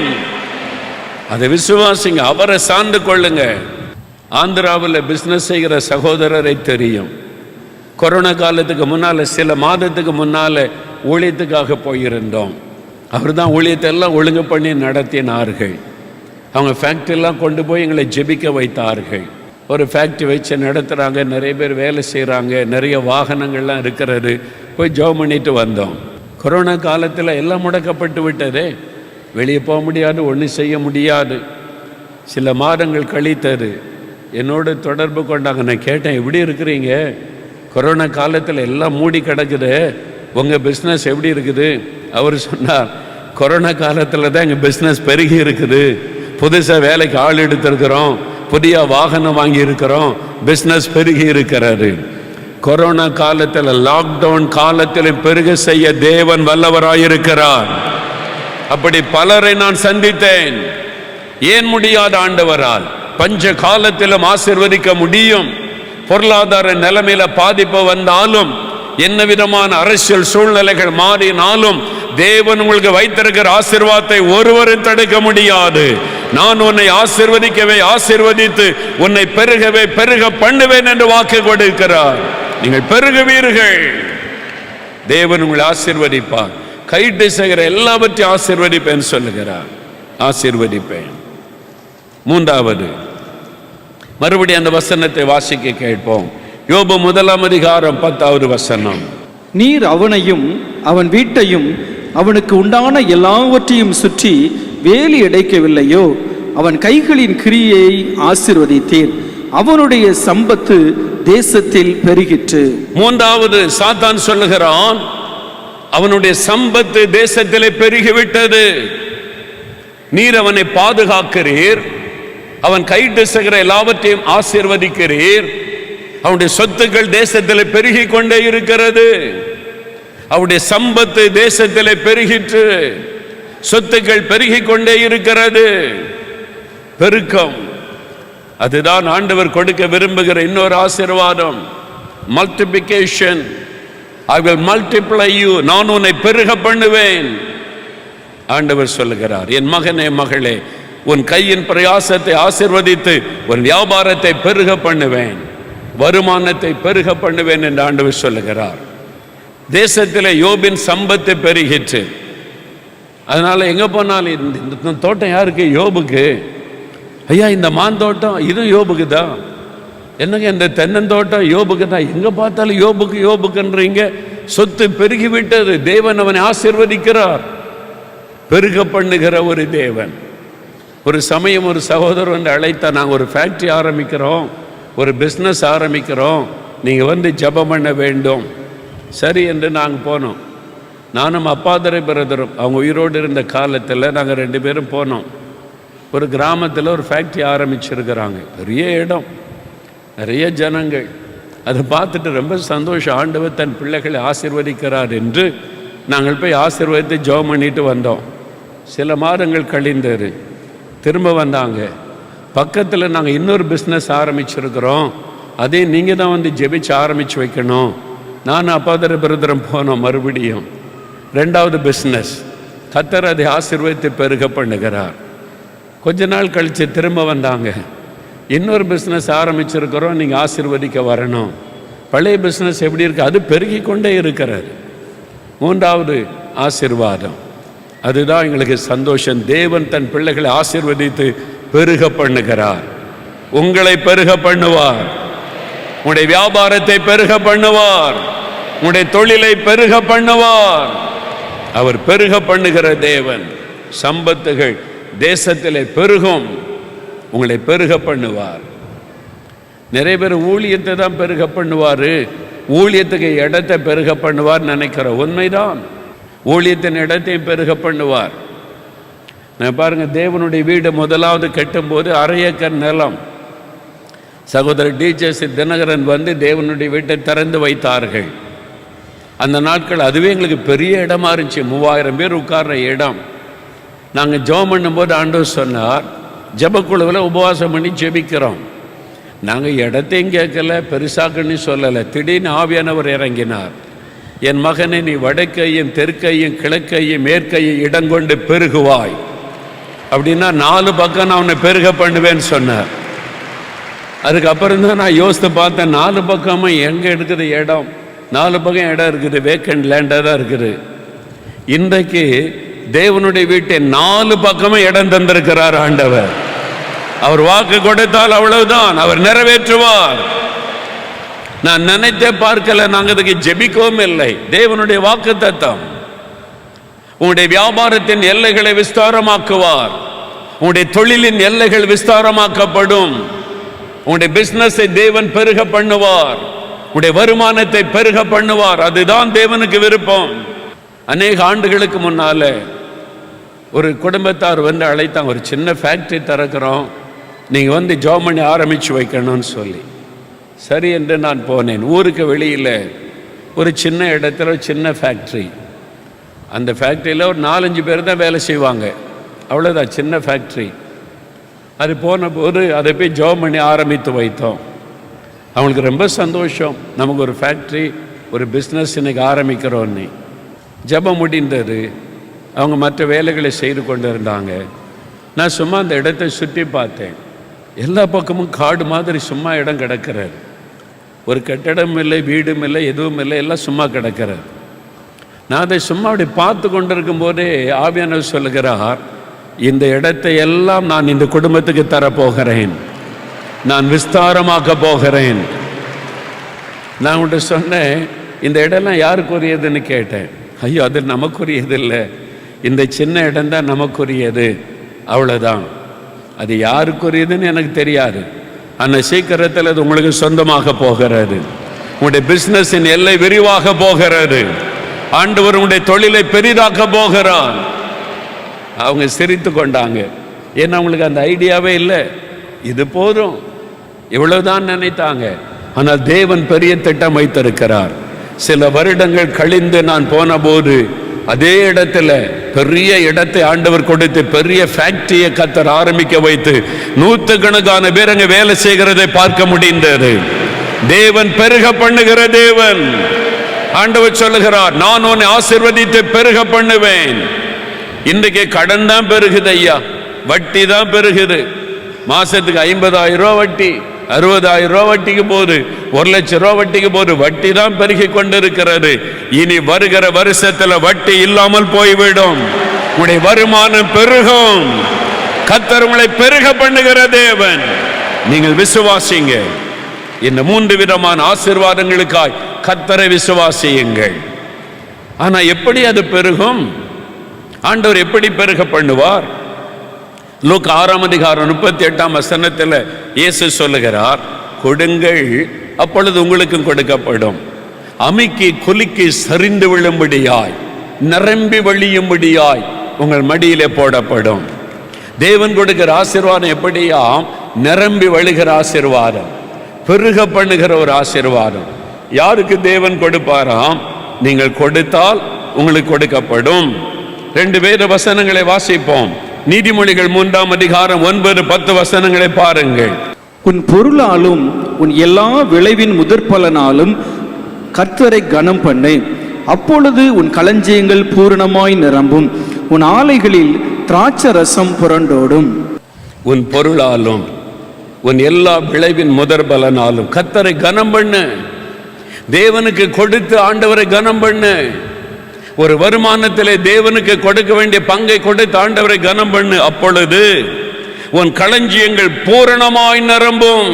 A: அதை விசுவாசிங்க, அவரை சார்ந்து கொள்ளுங்க. ஆந்திராவில் பிஸ்னஸ் செய்கிற சகோதரரை தெரியும். கொரோனா காலத்துக்கு முன்னால், சில மாதத்துக்கு முன்னால் ஊழியத்துக்காக போயிருந்தோம். அவர் தான் ஊழியத்தை எல்லாம் ஒழுங்கு பண்ணி நடத்தினார்கள். அவங்க ஃபேக்ட்ரியெல்லாம் கொண்டு போய் எங்களை ஜெபிக்க வைத்தார்கள். ஒரு ஃபேக்ட்ரி வச்சு நடத்துகிறாங்க, நிறைய பேர் வேலை செய்கிறாங்க, நிறைய வாகனங்கள்லாம் இருக்கிறது. போய் ஜெபம் பண்ணிட்டு வந்தோம். கொரோனா காலத்தில் எல்லாம் முடக்கப்பட்டு விட்டதே, வெளியே போக முடியாது, ஒன்றும் செய்ய முடியாது. சில மாதங்கள் கழித்தது. என்னோடு தொடர்பு கொண்டாங்க. நான் கேட்டேன், எப்படி இருக்கிறீங்க? கொரோனா காலத்தில் எல்லாம் மூடி கிடக்குது, உங்கள் பிஸ்னஸ் எப்படி இருக்குது? அவர் சொன்னார், கொரோனா காலத்தில் தான் எங்கள் பிஸ்னஸ் பெருகி இருக்குது. புதுசாக வேலைக்கு ஆள் எடுத்திருக்கிறோம், புதிய வாகனம் வாங்கி இருக்கிறோம், பிஸ்னஸ் பெருகி இருக்கிறாரு. கொரோனா காலத்தில், லாக்டவுன் காலத்தில் பெருக செய்ய தேவன் வல்லவராயிருக்கிறார். அப்படி பலரை நான் சந்தித்தேன். ஏன் முடியாத? ஆண்டவரால். பஞ்ச காலத்திலும் ஆசீர்வதிக்க முடியும். பொருளாதார நிலைமையில பாதிப்பு வந்தாலும், என்ன விதமான அரசியல் சூழ்நிலைகள் மாறினாலும், தேவன் உங்களுக்கு வைத்திருக்கிற ஆசீர்வாதத்தை ஒருவரும் தடுக்க முடியாது. நான் உன்னை ஆசீர்வதிக்கவே ஆசீர்வதித்து உன்னை பெருகவே பெருக பண்ணுவேன் என்று வாக்கு கொடுக்கிறார். நீங்கள் பெருகுவீர்கள், தேவன் உங்களை ஆசீர்வதிப்பார். கைட்டு செய்கிற எல்லாவற்றையும் ஆசீர்வதிப்பேன் சொல்லுகிறார். ஆசீர்வதிப்பேன். மூன்றாவது, மறுபடியும் அந்த வசனத்தை வாசிக்க கேட்போம். யோபு 1 அதிகாரம் 10வது வசனம்.
B: நீர் அவனையும் அவன் வீட்டையும் அவனுக்கு உண்டான எல்லாவற்றையும் சுற்றி வேலி அடைக்கவில்லையோ? அவன் கைகளின் கிரியையை ஆசீர்வதித்தீர், அவனுடைய சம்பத்து தேசத்தில் பெருகிற்று. மூன்றாவது,
A: சாத்தான் சொல்லுகிறான், அவனுடைய சம்பத்து தேசத்திலே பெருகிவிட்டது. நீர் அவனை பாதுகாக்கிறீர், அவன் கைட்டு செய்கிற எல்லாவற்றையும் ஆசீர்வதிக்கிறீர், அவனுடைய சொத்துக்கள் தேசத்தில் பெருகி கொண்டே இருக்கிறது. அவருடைய சம்பத்து தேசத்தில் பெருகிற்று, சொத்துக்கள் பெருகி கொண்டே இருக்கிறது. பெருக்கம், அதுதான் ஆண்டவர் கொடுக்க விரும்புகிற இன்னொரு ஆசீர்வாதம். Multiplication. I will multiply you. நான் உன்னை பெருக பண்ணுவேன். ஆண்டவர் சொல்லுகிறார், என் மகனே, மகளே, உன் கையின் பிரயாசத்தை ஆசீர்வதித்து உன் வியாபாரத்தை பெருக பண்ணுவேன், வருமானத்தை பெருக பண்ணுவேன் என்று ஆண்டவர் சொல்லுகிறார். தேசத்தில் யோபின் சம்பத்து பெருகிற்று. அதனால் எங்கே போனாலும் இந்த தோட்டம் யாருக்கு? யோபுக்கு. ஐயா இந்த மாந்தோட்டம் இதுவும் யோபுக்கு தான். என்னங்க இந்த தென்னந்தோட்டம் யோபுக்கு தான். எங்கே பார்த்தாலும் யோபுக்கு யோபுக்குன்றீங்க. சொத்து பெருகி விட்டது. தேவன் அவனை ஆசீர்வதிக்கிறார். பெருக பண்ணுகிற ஒரு தேவன். ஒரு சமயம் ஒரு சகோதரர் வந்து அழைத்தா, நாங்கள் ஒரு ஃபேக்ட்ரி ஆரம்பிக்கிறோம், ஒரு பிஸ்னஸ் ஆரம்பிக்கிறோம், நீங்கள் வந்து ஜெபம் பண்ண வேண்டும். சரி என்று நாங்கள் போனோம். நானும் அப்பாதரை பிரதரும் அவங்க உயிரோடு இருந்த காலத்தில் நாங்கள் 2 பேரும் போனோம். ஒரு கிராமத்தில் ஒரு ஃபேக்ட்ரி ஆரம்பிச்சிருக்கிறாங்க. பெரிய இடம், நிறைய ஜனங்கள். அதை பார்த்துட்டு ரொம்ப சந்தோஷம். ஆண்டவர் தன் பிள்ளைகளை ஆசீர்வதிக்கிறார் என்று நாங்கள் போய் ஆசீர்வதித்து ஜெபம் பண்ணிட்டு வந்தோம். சில மாதங்கள் கழிந்தது. திரும்ப வந்தாங்க. பக்கத்தில் நாங்கள் இன்னொரு பிஸ்னஸ் ஆரம்பிச்சிருக்கிறோம், அதே நீங்கள் தான் வந்து ஜெபிச்சு ஆரம்பித்து வைக்கணும். நானும் அப்பாதர பிரதரம் போனோம். மறுபடியும் 2வது பிஸ்னஸ். கர்த்தர் அதை ஆசீர்வதித்து பெருக பண்ணுகிறார். கொஞ்ச நாள் கழித்து திரும்ப வந்தாங்க. இன்னொரு பிஸ்னஸ் ஆரம்பிச்சிருக்கிறோம், நீங்கள் ஆசீர்வதிக்க வரணும். பழைய பிஸ்னஸ் எப்படி இருக்குது? அது பெருகி கொண்டே இருக்கிறார். 3வது ஆசீர்வாதம். அதுதான் எங்களுக்கு சந்தோஷம். தேவன் தன் பிள்ளைகளை ஆசீர்வதித்து பெருக பண்ணுகிறார். உங்களை பெருக பண்ணுவார். உங்களுடைய வியாபாரத்தை பெருக பண்ணுவார். உங்களுடைய தொழிலை பெருக பண்ணுவார். அவர் பெருக பண்ணுகிற தேவன். சம்பத்துகள் தேசத்திலே பெருகும். உங்களை பெருக பண்ணுவார். நிறைய பேர் ஊழியத்தை தான் பெருக பண்ணுவார், ஊழியத்துக்கு இடத்தை பெருக பண்ணுவார் நினைக்கிறோம். உண்மைதான், ஊழியத்தின் இடத்தையும் பெருக பண்ணுவார். நான் பாருங்க, தேவனுடைய வீடு முதலாவது கட்டும்போது 1/2 ஏக்கர் நிலம். சகோதரர் டிஜேசி தினகரன் வந்து தேவனுடைய வீட்டை திறந்து வைத்தார்கள். அந்த நாட்கள் அதுவே எங்களுக்கு பெரிய இடமா இருந்துச்சு. 3000 பேர் உட்கார்ற இடம். நாங்கள் ஜெபம் பண்ணும்போது ஆண்டவர் சொன்னார், ஜெபக்குழுவில் உபவாசம் பண்ணி ஜெபிக்கிறோம். நாங்கள் இடத்தையும் கேட்கல, பெருசாக்குன்னு சொல்லலை. திடீர்னு ஆவியானவர் இறங்கினார். என் மகனை நீ வடக்கையும் தெற்கையும் கிழக்கையும் மேற்கையும் இடங்கொண்டு பெருகுவாய் அப்படின்னா 4 பக்கம் நான் அவனை பெருக பண்ணுவேன்னு சொன்னார். அதுக்கப்புறம் தான் நான் யோசித்து பார்த்தேன், 4 பக்கமும் எங்கே இருக்குது இடம்? 4 பக்கம் இடம் இருக்குது, வேக்கண்ட் லேண்டாக தான் இருக்குது. இன்றைக்கு தேவனுடைய வீட்டை 4 பக்கமும் இடம் தந்திருக்கிறார் ஆண்டவர். அவர் வாக்கு கொடுத்தால் அவ்வளவுதான், அவர் நிறைவேற்றுவார். நான் நினைத்தே பார்க்கல, நாங்கள் அதுக்கு ஜெபிக்கவும் இல்லை. தேவனுடைய வாக்கு தத்தம். உங்களுடைய வியாபாரத்தின் எல்லைகளை விஸ்தாரமாக்குவார். உங்களுடைய தொழிலின் எல்லைகள் விஸ்தாரமாக்கப்படும். உங்களுடைய பிசினஸை தேவன் பெருக பண்ணுவார். உங்களுடைய வருமானத்தை பெருக பண்ணுவார். அதுதான் தேவனுக்கு விருப்பம். அநேக ஆண்டுகளுக்கு முன்னால ஒரு குடும்பத்தார் வந்து அழைத்தாங்க, ஒரு சின்ன ஃபேக்ட்ரி திறக்கிறோம், நீங்கள் வந்து ஜாப் பண்ணி ஆரம்பித்து வைக்கணும்னு சொல்லி. சரி என்று நான் போனேன். ஊருக்கு வெளியில் ஒரு சின்ன இடத்துல ஒரு சின்ன ஃபேக்ட்ரி. அந்த ஃபேக்ட்ரியில் ஒரு 4-5 பேர் தான் வேலை செய்வாங்க, அவ்வளோதான், சின்ன ஃபேக்ட்ரி. அது போன போது அதை போய் ஜாப் பண்ணி ஆரம்பித்து வைத்தோம். அவங்களுக்கு ரொம்ப சந்தோஷம், நமக்கு ஒரு ஃபேக்ட்ரி, ஒரு பிஸ்னஸ் இன்னைக்கு ஆரம்பிக்கிறோன்னு. ஜெபம் முடிந்தது. அவங்க மற்ற வேலைகளை செய்து கொண்டு இருந்தாங்க. நான் சும்மா அந்த இடத்தை சுற்றி பார்த்தேன். எல்லா பக்கமும் காடு மாதிரி சும்மா இடம் கிடக்கிறது. ஒரு கட்டடம் இல்லை, வீடும் இல்லை, எதுவும் இல்லை, எல்லாம் சும்மா கிடக்கிறது. நான் அதை சும்மா அப்படி பார்த்து கொண்டிருக்கும் போதே ஆவியானவர் சொல்லுகிறார், இந்த இடத்தை எல்லாம் நான் இந்த குடும்பத்துக்கு தரப்போகிறேன், நான் விஸ்தாரமாக்க போகிறேன். நான் உன்கிட்ட சொன்னேன், இந்த இடம்லாம் யாருக்குரியதுன்னு கேட்டேன். ஐயோ, அது நமக்குரியது இல்லை, இந்த சின்ன இடம்தான் நமக்குரியது, அவ்வளோதான். அது யாருக்குரியதுன்னு எனக்கு தெரியாது. ஆனால் சீக்கிரத்தில் அது உங்களுக்கு சொந்தமாக போகிறது. உங்களுடைய பிஸ்னஸின் எல்லை விரிவாக போகிறது. ஆண்டவர் உங்களுடைய தொழிலை பெரிதாக்க போகிறார். அவங்க சிரித்து கொண்டாங்க. ஏன்னா அவங்களுக்கு அந்த ஐடியாவே இல்லை. இது போதும், இவ்வளவுதான் நினைத்தாங்க. ஆனால் தேவன் பெரிய திட்டம் வைத்திருக்கிறார். சில வருடங்கள் கழிந்து நான் போன போது அதே இடத்துல பெரிய இடத்தை ஆண்டவர் கொடுத்து பெரிய ஃபேக்டரியை கர்த்தர் ஆரம்பிக்க வைத்து 100கணக்கான பேர் அங்கே வேலை செய்கிறதை பார்க்க முடிந்தது. தேவன் பெருக பண்ணுகிற தேவன். ஆண்டவர் சொல்லுகிறார், நான் உன்னை ஆசீர்வதித்து பெருக பண்ணுவேன். இன்றைக்கு கடன் தான் பெருகுது ஐயா, வட்டி தான் பெருகுது. மாசத்துக்கு 50,000 ரூபா வட்டி, 60,000 ரூபா வட்டிக்கு போது, 1,00,000 ரூபா வட்டிக்கு போது, வட்டி தான் பெருகி கொண்டிருக்கிறது. இனி வருகிற வருஷத்துல வட்டி இல்லாமல் போய்விடும். உங்களுடைய வருமானம் பெருகும். கர்த்தர் உங்களை பெருக பண்ணுகிற தேவன். நீங்கள் விசுவாசிங்க. இந்த 3 விதமான ஆசீர்வாதங்களுக்காய் கர்த்தரை விசுவாசியுங்கள். ஆனா எப்படி அது பெருகும்? ஆண்டவர் எப்படி பெருக பண்ணுவார்? லூக்கா 6ஆம் அதிகாரம் 38ஆம் வசனத்தில் இயேசு சொல்லுகிறார், கொடுங்கள் அப்பொழுது உங்களுக்கும் கொடுக்கப்படும், அமுக்கி குலுக்கி சரிந்து விழும்படியாய் நிரம்பி வழியும்படியாய் உங்கள் மடியிலே போடப்படும். தேவன் கொடுக்கிற ஆசீர்வாதம் எப்படியாம்? நிரம்பி வழிகிற ஆசீர்வாதம், பெருக பண்ணுகிற ஒரு ஆசீர்வாதம். யாருக்கு தேவன் கொடுப்பாராம்? நீங்கள் கொடுத்தால் உங்களுக்கு கொடுக்கப்படும். 2 வேத வசனங்களை வாசிப்போம். நீதிமொழிகள் 3ஆம் அதிகாரம் 9-10 வசனங்களை பாருங்கள்.
B: உன் பொருளாலும் உன் எல்லா விளைவின் முதற்பலனாலும் கர்த்தரை கனம் பண்ணு, அப்பொழுது உன் களஞ்சியங்கள் பூரணமாய் நிரம்பும், உன் ஆலைகளில் திராட்சை ரசம் புரண்டோடும்.
A: உன் பொருளாலும் உன் எல்லா விளைவின் முதற்பலனாலும் கர்த்தரை கனம் பண்ணு. தேவனுக்கு கொடுத்து ஆண்டவரை கனம் பண்ணு. ஒரு வருமானத்திலே தேவனுக்கு கொடுக்க வேண்டிய பங்கை கொடுத்து ஆண்டவரை கனம் பண்ணு. அப்பொழுது உன் களஞ்சியங்கள் பூரணமாய் நிரம்பும்.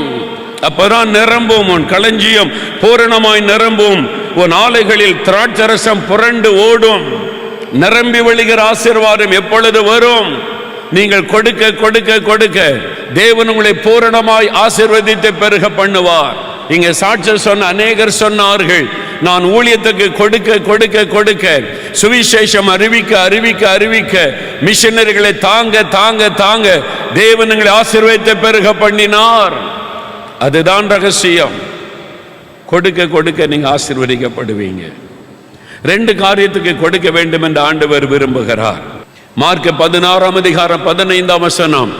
A: அப்பதான் நிரம்பும், உன் களஞ்சியம் பூரணமாய் நிரம்பும். உன் ஆலைகளில் திராட்சரசம் புரண்டு ஓடும். நிரம்பி வழிகிற ஆசீர்வாதம் எப்பொழுது வரும்? நீங்கள் கொடுக்க கொடுக்க கொடுக்க தேவன் உங்களை பூரணமாய் ஆசீர்வதித்து பெருக பண்ணுவார். இங்கே சாட்சி சொன்ன அநேகர் சொன்னார்கள், நான் ஊழியத்துக்கு கொடுக்க கொடுக்க கொடுக்க, சுவிசேஷம் அறிவிக்க அறிவிக்க அறிவிக்க, மிஷனரிகளை தாங்க தாங்க தாங்க தேவன் உங்களை ஆசீர்வதித்து பெருக பண்ணினார். அதுதான் ரகசியம். கொடுக்க கொடுக்க நீங்க ஆசீர்வதிக்கப்படுவீங்க. 2 காரியத்துக்கு கொடுக்க வேண்டும் என்று ஆண்டவர் விரும்புகிறார். மார்க் 16ஆம் அதிகாரம் 15ஆம் வசனம்,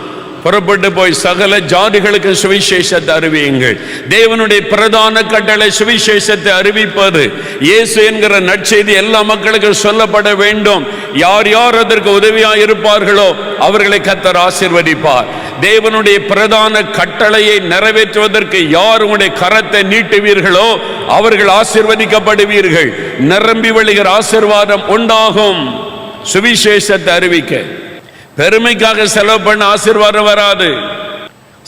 A: புறப்பட்டு போய் சகல ஜாதிகளுக்கு சுவிசேஷத்தை அறிவியுங்கள். தேவனுடைய பிரதான கட்டளை சுவிசேஷத்தை அறிவிப்பது. இயேசு என்கிற நற்செய்தி எல்லா மக்களுக்கும் சொல்லப்பட வேண்டும். யார் யார் அதற்கு உதவியாக இருப்பார்களோ அவர்களை கர்த்தர் ஆசீர்வதிப்பார். தேவனுடைய பிரதான கட்டளையை நிறைவேற்றுவதற்கு யார் உங்களுடைய கரத்தை நீட்டுவீர்களோ அவர்கள் ஆசீர்வதிக்கப்படுவீர்கள். நிரம்பி வழிகிற ஆசீர்வாதம் உண்டாகும். சுவிசேஷத்தை அறிவிக்க, பெருமைக்காக செலவு பண்ண ஆசீர்வாதம் வராது.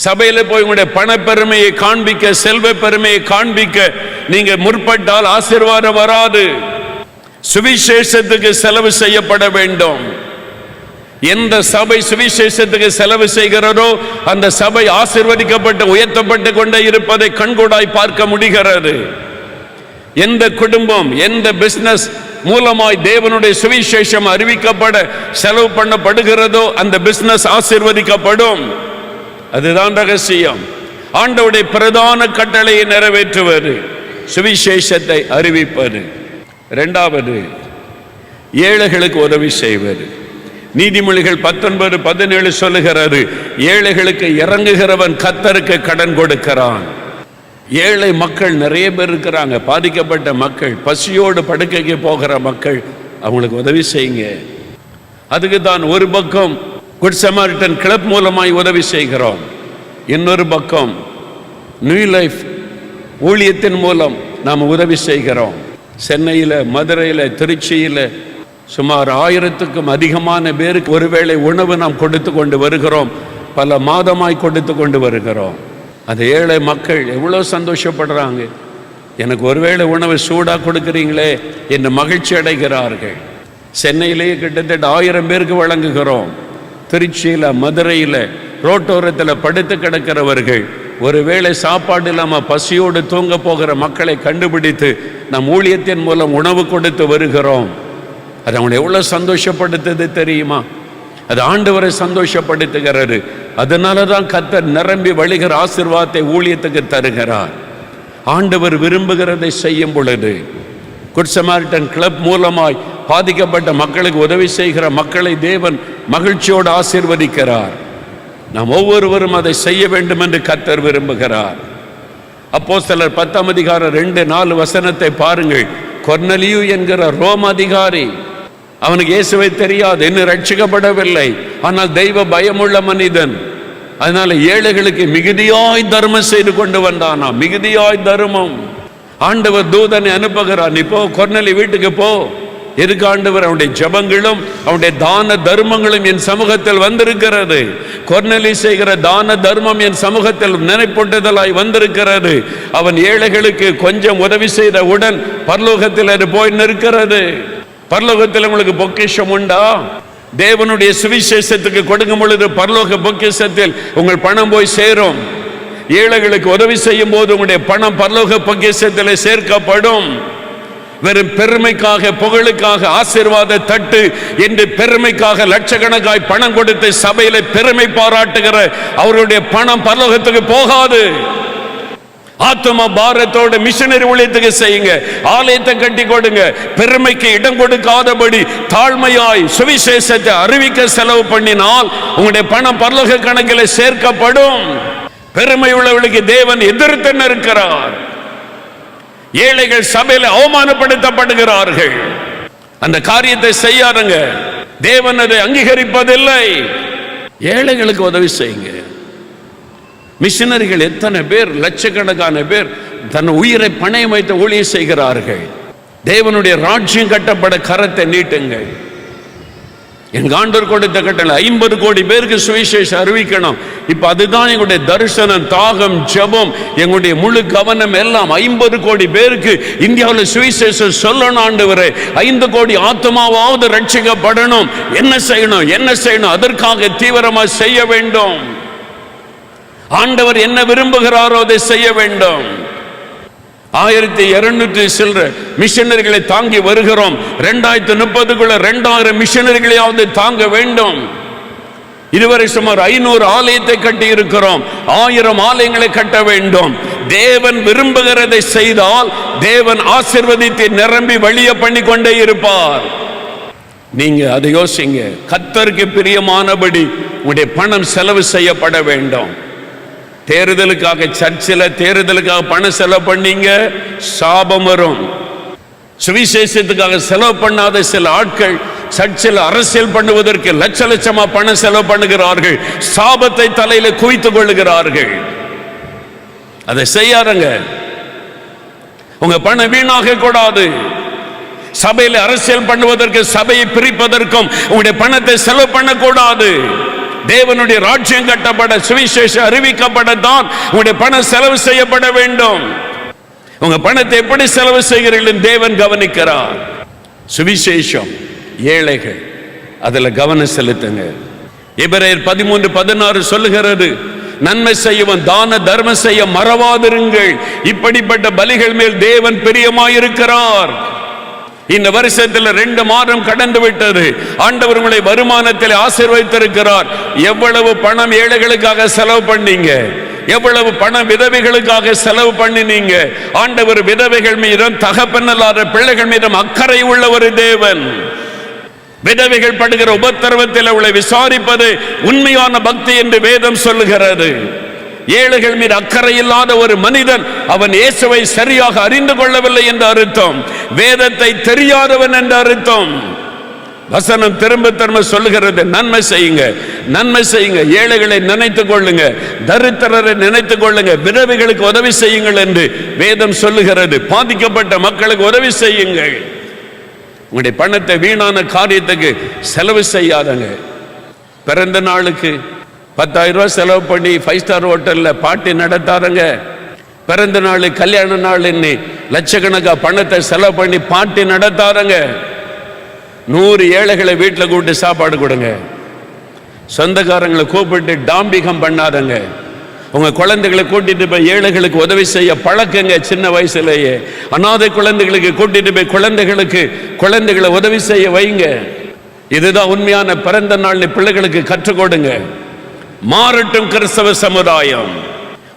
A: சபையில போய் உங்களுடைய பண பெருமையை காண்பிக்க, செல்வ பெருமையை காண்பிக்க நீங்க முற்பட்டால் ஆசீர்வாதம் வராது. சுவிசேஷத்துக்கு செலவு செய்யப்பட வேண்டும். எந்த சபை சுவிசேஷத்துக்கு செலவு செய்கிறதோ அந்த சபை ஆசீர்வதிக்கப்பட்டு உயர்த்தப்பட்டு கொண்டே இருப்பதை கண்கூடாய் பார்க்க முடிகிறது. எந்த குடும்பம், எந்த பிசினஸ் மூலமாய் தேவனுடைய சுவிசேஷம் அறிவிக்கப்பட செலவு பண்ணப்படுகிறதோ அந்த பிசினஸ் ஆசீர்வதிக்கப்படும். அதுதான் ரகசியம். ஆண்டவருடைய பிரதான கட்டளையை நிறைவேற்றுவது, சுவிசேஷத்தை அறிவிப்பது. 2வது, ஏழைகளுக்கு உதவி செய்வது. நீதிமொழிகள் 19:17 சொல்லுகிறது, ஏழைகளுக்கு இறங்குகிறவன் கர்த்தருக்கு கடன் கொடுக்கிறான். ஏழை மக்கள் நிறைய பேர் இருக்கிறாங்க. பாதிக்கப்பட்ட மக்கள், பசியோடு படுக்கைக்கு போகிற மக்கள், அவங்களுக்கு உதவி செய்யுங்க. அதுக்கு தான் ஒரு பக்கம் குட் சமாரிட்டன் கிளப் மூலமாய் உதவி செய்கிறோம், இன்னொரு பக்கம் நியூ லைஃப் ஊழியத்தின் மூலம் நாம் உதவி செய்கிறோம். சென்னையில், மதுரையில், திருச்சியில் சுமார் 1000க்கும் அதிகமான பேருக்கு ஒருவேளை உணவு நாம் கொடுத்து கொண்டு வருகிறோம். பல மாதமாய் கொடுத்து கொண்டு வருகிறோம். அந்த ஏழை மக்கள் எவ்வளோ சந்தோஷப்படுறாங்க. எனக்கு ஒருவேளை உணவு சூடாக கொடுக்குறீங்களே என்று மகிழ்ச்சி அடைகிறார்கள். சென்னையிலேயே கிட்டத்தட்ட 1000 பேருக்கு வழங்குகிறோம். திருச்சியில், மதுரையில் ரோட்டோரத்தில் படுத்து கிடக்கிறவர்கள், ஒருவேளை சாப்பாடு இல்லாமல் பசியோடு தூங்க போகிற மக்களை கண்டுபிடித்து நம் ஊழியத்தின் மூலம் உணவு கொடுத்து வருகிறோம். அது அவங்களை எவ்வளோ சந்தோஷப்படுத்துது தெரியுமா? அது ஆண்டவரை சந்தோஷப்படுத்துகிறது. அதனால தான் கர்த்தர் நிரம்பி வழிகிற ஆசீர்வாதத்தை ஊழியத்துக்கு தருகிறார். ஆண்டவர் விரும்புகிறதை செய்யும் பொழுது குட் சமாரிட்டன் கிளப் மூலமாய் பாதிக்கப்பட்ட மக்களுக்கு உதவி செய்கிற மக்களை தேவன் மகிழ்ச்சியோடு ஆசீர்வதிக்கிறார். நாம் ஒவ்வொருவரும் அதை செய்ய வேண்டும் என்று கர்த்தர் விரும்புகிறார். அப்போஸ்தலர் 10ஆம் அதிகாரம் 2-4 வசனத்தை பாருங்கள். கொர்நேலியு என்கிற ரோம அதிகாரி, அவனுக்கு இயேசுவை தெரியாது, இன்னும் ரட்சிக்கப்படவில்லை, ஆனால் தெய்வ பயமுள்ள மனிதன். அதனால ஏழைகளுக்கு மிகுதியாய் தர்மம் செய்து கொண்டு வந்தானா. மிகுதியாய் தர்மம். ஆண்டவர் தூதனை அனுப்புகிறார், நீ போ, கொர்நேலியு வீட்டுக்கு போ, எதுக்கு ஆண்டவர்? அவனுடைய ஜெபங்களும் அவனுடைய தான தர்மங்களும் என் சமூகத்தில் வந்திருக்கிறது. கொர்நேலி செய்கிற தான தர்மம் என் சமூகத்தில் நினைப்பொட்டுதலாய் வந்திருக்கிறது. அவன் ஏழைகளுக்கு கொஞ்சம் உதவி செய்தவுடன் பரலோகத்தில் அது போய் நிற்கிறது. பரலோகத்தில் உங்களுக்கு பொக்கிஷம் உண்டா? தேவனுடைய சுவிசேஷத்துக்கு கொடுக்கும் பொழுது பரலோக பொக்கிஷத்தில் உங்கள் பணம் போய் சேரும். ஏழைகளுக்கு உதவி செய்யும் போது உங்களுடைய பணம் பரலோக பொக்கிஷத்தில் சேர்க்கப்படும். வெறும் பெருமைக்காக, புகழுக்காக, ஆசீர்வாத தட்டு என்று பெருமைக்காக லட்சக்கணக்காய் பணம் கொடுத்து சபையில பெருமை பாராட்டுகிற அவருடைய பணம் பரலோகத்துக்கு போகாது. ஆத்ம பாரத்தோட மிஷனரி ஊழியத்துக்கு செய்யுங்க, ஆலயத்தை கட்டி கொடுங்க. பெருமைக்கு இடம் கொடுக்காதபடி தாழ்மையாய் சுவிசேஷத்தை அறிவிக்க செலவு பண்ணினால் உங்களுடைய பணம் பரலோக கணக்கில் சேர்க்கப்படும். பெருமை உள்ளவர்களுக்கு தேவன் எதிர்த்து நிற்கிறார். ஏழைகள் சபையில் அவமானப்படுத்தப்படுகிறார்கள். அந்த காரியத்தை செய்யாதுங்க, தேவன் அதை அங்கீகரிப்பதில்லை. ஏழைகளுக்கு உதவி செய்யுங்க. மிஷனரிகள் எத்தனை பேர், லட்சக்கணக்கான பேர் தன் உயிரை பணயம் வைத்து ஊழியம் செய்கிறார்கள். தேவனுடைய ராஜ்யம் கட்டப்பட கரத்தை நீட்டுங்கள். என் ஆண்டவர் கொடுத்த கட்டளை 50 கோடி பேருக்கு சுவிசேஷம் அறிவிக்கணும். இப்ப அதுதான் எங்களுடைய தரிசனம், தாகம், ஜெபம், எங்களுடைய முழு கவனம் எல்லாம் 50 கோடி பேருக்கு இந்தியாவில் சுவிசேஷம் சொல்லணும். ஆண்டவரே, 5 கோடி ஆத்மாவாவது ரட்சிக்கப்படணும். என்ன செய்யணும்? அதற்காக தீவிரமாக செய்ய வேண்டும். ஆண்டவர் என்ன விரும்புகிறாரோ அதை செய்ய வேண்டும். 1200 சில்லற மிஷனரிகளை தாங்கி வருகிறோம். 2030க்குள்ள 2000 மிஷனரிகளையாவது தாங்க வேண்டும். இதுவரை சுமார் 500 ஆலயத்தை கட்டி இருக்கிறோம். 1000 ஆலயங்களை கட்ட வேண்டும். தேவன் விரும்புகிறதை செய்தால் தேவன் ஆசீர்வதித்து நிரம்பி வழிய பண்ணி கொண்டே இருப்பார். நீங்க அதை யோசிங்க. கர்த்தருக்கு பிரியமானபடி உங்களுடைய பணம் செலவு செய்யப்பட வேண்டும். தேர்தலுக்காக சர்ச்சில் தேர்தலுக்காக பணம் செலவு பண்ணீங்க, சாபம் வரும். சுவிசேஷத்துக்காக செலவு பண்ணாத சில ஆட்கள் சர்ச்சில் அரசியல் பண்ணுவதற்கு லட்ச லட்சமா பணம் செலவு பண்ணுகிறார்கள். சாபத்தை தலையில குவித்துக் கொள்ளுகிறார்கள். அதை செய்யாதங்க. உங்க பணம் வீணாக கூடாது. சபையில் அரசியல் பண்ணுவதற்கு, சபையை பிரிப்பதற்கும் உங்களுடைய பணத்தை செலவு பண்ணக்கூடாது. தேவனுடைய ராஜ்யம் கட்டப்பட, சுவிசேஷம் அறிவிக்கப்படத்தான் உங்களுடைய பணம் செலவு செய்யப்பட வேண்டும். உங்க பணத்தை எப்படி செலவு செய்கிறீர்கள் தேவன் கவனிக்கிறார். சுவிசேஷம், ஏழைகள், அதுல கவனம் செலுத்துங்க. எபிரேயர் 13:16 சொல்லுகிறது, நன்மை செய்யவும் தான தர்மம் செய்ய மறவாதிருங்கள். இப்படிப்பட்ட பலிகள் மேல் தேவன் பிரியமாயிருக்கிறார். இந்த வருஷத்தில் 2 மாதம் கடந்து விட்டது. ஆண்டவர் உங்களை வருமானத்தில் ஆசீர்வதித்திருக்கிறார். எவ்வளவு பணம் ஏழைகளுக்காக செலவு பண்ணீங்க? எவ்வளவு பணம் விதவைகளுக்காக செலவு பண்ணினீங்க? ஆண்டவர் விதவைகள் மீதும் தகப்பனல்லாத பிள்ளைகள் மீதும் அக்கறை உள்ள ஒரு தேவன். விதவைகள் படுகிற உபத்திரவத்தில் அவளை விசாரிப்பது உண்மையான பக்தி என்று வேதம் சொல்லுகிறது. ஏழைகள் மீது அக்கறை இல்லாத ஒரு மனிதன் அவன் இயேசுவை சரியாக அறிந்து கொள்ளவில்லை என்று அர்த்தம். வேதத்தை தெரியாதவன் என்று அர்த்தம். வசனம் திரும்ப திரும்ப சொல்லுகிறது, நன்மை செய்யுங்க, ஏழைகளை நினைத்துக் கொள்ளுங்க, தரித்திரரை நினைத்துக் கொள்ளுங்க, விதவைகளுக்கு உதவி செய்யுங்கள் என்று வேதம் சொல்லுகிறது. பாதிக்கப்பட்ட மக்களுக்கு உதவி செய்யுங்கள். உங்களுடைய பணத்தை வீணான காரியத்துக்கு செலவு செய்யாதங்க. பிறந்த நாளுக்கு 10,000 ரூபாய் செலவு பண்ணி 5 ஸ்டார் ஹோட்டல்ல பார்ட்டி நடத்தாருங்க. பிறந்த நாள், கல்யாண நாள் என்ன லட்சக்கணக்கா பணத்தை செலவு பண்ணி பார்ட்டி நடத்தாருங்க. 100 ஏழைகளை வீட்டில் கூப்பிட்டு சாப்பாடு கொடுங்க. சொந்தக்காரங்களை கூப்பிட்டு டாம்பிகம் பண்ணாதங்க. உங்க குழந்தைகளை கூட்டிட்டு போய் ஏழைகளுக்கு உதவி செய்ய பழக்கங்க. சின்ன வயசுலேயே அநாதை குழந்தைகளுக்கு கூட்டிட்டு போய் குழந்தைகளை உதவி செய்ய வைங்க. இதுதான் உண்மையான பிறந்த நாள் பிள்ளைகளுக்கு கற்றுக் கொடுங்க. மாறட்டும் கிறிஸ்தவ சமுதாயம்.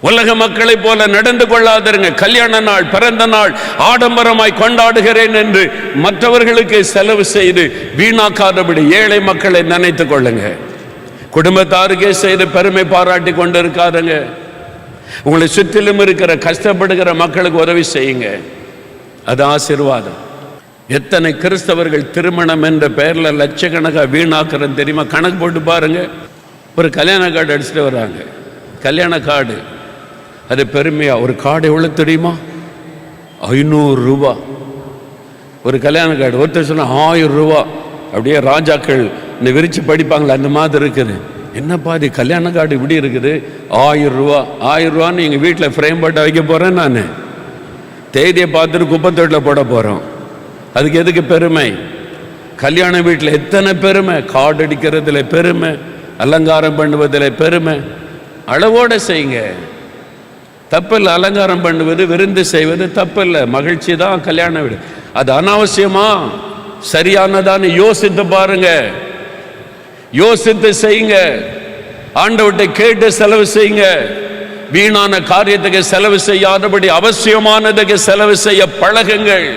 A: உலக மக்களை போல நடந்து கொள்ளாதருங்க. கல்யாண நாள், பிறந்த நாள் ஆடம்பரமாய் கொண்டாடுகிறேன் என்று மற்றவர்களுக்கு செலவு செய்து வீணாக்காதபடி ஏழை மக்களை நினைத்துக் கொள்ளுங்க. குடும்பத்தாருக்கே செய்து பெருமை பாராட்டி கொண்டு இருக்காதுங்க. உங்களை சுற்றிலும் இருக்கிற கஷ்டப்படுகிற மக்களுக்கு உதவி செய்யுங்க. அது ஆசீர்வாதம். எத்தனை கிறிஸ்தவர்கள் திருமணம் என்ற பெயரில் லட்சக்கணக்காக வீணாக்குறது தெரியுமா? கணக்கு போட்டு பாருங்க. ஒரு கல்யாண கார்டு அடிச்சுட்டு வர்றாங்க. கல்யாண கார்டு அது பெருமையா. ஒரு கார்டு எவ்வளோ தெரியுமா? 500 ரூபா. ஒரு கல்யாண கார்டு ஒருத்தர் சொன்னால் 1000 ரூபா, அப்படியே ராஜாக்கள் இந்த விரிச்சு படிப்பாங்களே அந்த மாதிரி இருக்குது. என்னப்பா இது கல்யாண கார்டு இப்படி இருக்குது, 1000 ரூபா. 1000 ரூபான்னு எங்கள் வீட்டில் ஃப்ரேம் போட்டு வைக்க போகிறேன், நான் தேதியை பார்த்துட்டு குப்பத்தொட்டில் போட போகிறோம். அதுக்கு எதுக்கு பெருமை? கல்யாண வீட்டில் எத்தனை பெருமை, கார்டு அடிக்கிறதுல பெருமை, அலங்காரம் பண்ணுவதில் பெருமை. அளவோடு செய்யுங்க, தப்பில்லை. அலங்காரம் பண்ணுவது, விருந்து செய்வது தப்பில்லை, மகிழ்ச்சி தான் கல்யாண வீடு. அது அனாவசியமா சரியானதான்னு யோசித்து பாருங்க, யோசித்து செய்யுங்க. ஆண்டவர்கிட்ட கேட்டு செலவு செய்யுங்க. வீணான காரியத்துக்கு செலவு செய்யாதபடி அவசியமானதுக்கு செலவு செய்ய பழகுங்கள்.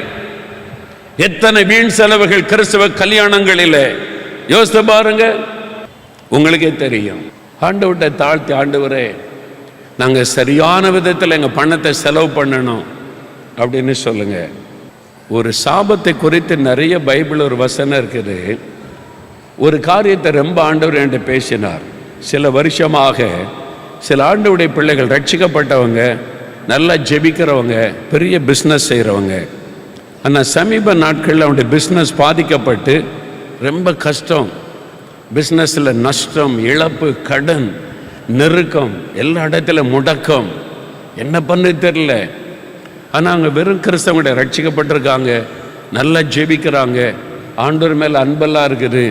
A: எத்தனை வீண் செலவுகள் கிறிஸ்தவ கல்யாணங்களிலே யோசித்து பாருங்க, உங்களுக்கே தெரியும். ஆண்டவர்கிட்ட தாழ்த்தி, ஆண்டவரே நாங்கள் சரியான விதத்தில் எங்கள் பணத்தை செலவு பண்ணணும் அப்படின்னு சொல்லுங்க. ஒரு சாபத்தை குறித்து நிறைய பைபிள் ஒரு வசனம் இருக்குது. ஒரு காரியத்தை ரொம்ப ஆண்டவர் என்கிட்ட பேசினார். சில வருஷமாக சில ஆண்டவருடைய பிள்ளைகள் ரட்சிக்கப்பட்டவங்க, நல்லா ஜெபிக்கிறவங்க, பெரிய பிஸ்னஸ் செய்கிறவங்க. ஆனால் சமீப நாட்களில் அவனுடைய பிஸ்னஸ் பாதிக்கப்பட்டு ரொம்ப கஷ்டம், பிஸ்னஸில் நஷ்டம், இழப்பு, கடன், நெருக்கம், எல்லா இடத்துல முடக்கம், என்ன பண்ணு தெரியல. ஆனால் அவங்க வெறும் கிறிஸ்தவங்களுடைய ரட்சிக்கப்பட்டிருக்காங்க, நல்லா ஜெபிக்கிறாங்க, ஆண்டவர் மேலே அன்பெல்லாம் இருக்குது,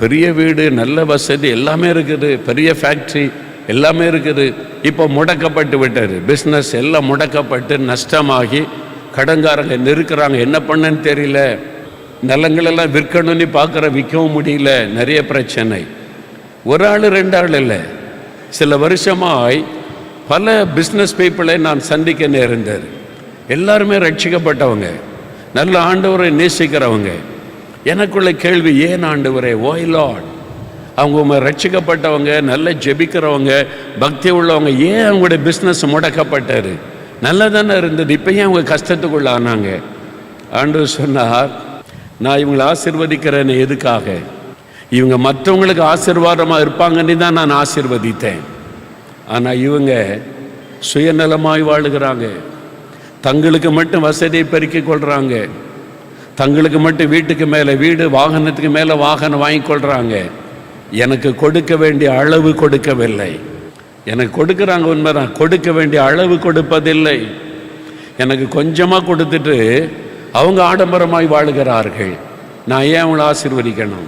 A: பெரிய வீடு, நல்ல வசதி எல்லாமே இருக்குது, பெரிய ஃபேக்ட்ரி எல்லாமே இருக்குது. இப்போ முடக்கப்பட்டு விட்டார், பிஸ்னஸ் எல்லாம் முடக்கப்பட்டு நஷ்டமாகி கடன்காரங்க நெருக்கிறாங்க, என்ன பண்ணன்னு தெரியல. நிலங்களெல்லாம் விற்கணும்னு பார்க்குற, விற்கவும் முடியல, நிறைய பிரச்சனை. ஒரு ஆள் ரெண்டு ஆள் இல்லை, சில வருஷமாய் பல பிஸ்னஸ் பீப்புளை நான் சந்திக்க நேர்ந்தார். எல்லாருமே ரட்சிக்கப்பட்டவங்க, நல்ல ஆண்டவரை நேசிக்கிறவங்க. எனக்குள்ள கேள்வி, ஏன் ஆண்டவரே, ஓய் லார்ட், அவங்க ரட்சிக்கப்பட்டவங்க, நல்ல ஜெபிக்கிறவங்க, பக்தி உள்ளவங்க, ஏன் அவங்களுடைய பிஸ்னஸ் முடக்கப்பட்டார்? நல்லா தானே இருந்தது, இப்போ ஏன் அவங்க கஷ்டத்துக்குள்ள ஆனாங்க? ஆண்டவர் சொன்னார், நான் இவங்களை ஆசீர்வதிக்கிறேன்னு எதுக்காக? இவங்க மற்றவங்களுக்கு ஆசீர்வாதமாக இருப்பாங்கன்னு தான் நான் ஆசீர்வதித்தேன். ஆனால் இவங்க சுயநலமாய் வாழுகிறாங்க, தங்களுக்கு மட்டும் வசதியை பெருக்கிக் கொள்கிறாங்க, தங்களுக்கு மட்டும் வீட்டுக்கு மேலே வீடு, வாகனத்துக்கு மேலே வாகனம் வாங்கி கொள்கிறாங்க. எனக்கு கொடுக்க வேண்டிய அளவு கொடுக்கவில்லை. எனக்கு கொடுக்குறாங்க உண்மைதான், கொடுக்க வேண்டிய அளவு கொடுப்பதில்லை. எனக்கு கொஞ்சமாக கொடுத்துட்டு அவங்க ஆடம்பரமாய் வாழுகிறார்கள். நான் ஏன் அவங்கள ஆசீர்வதிக்கணும்?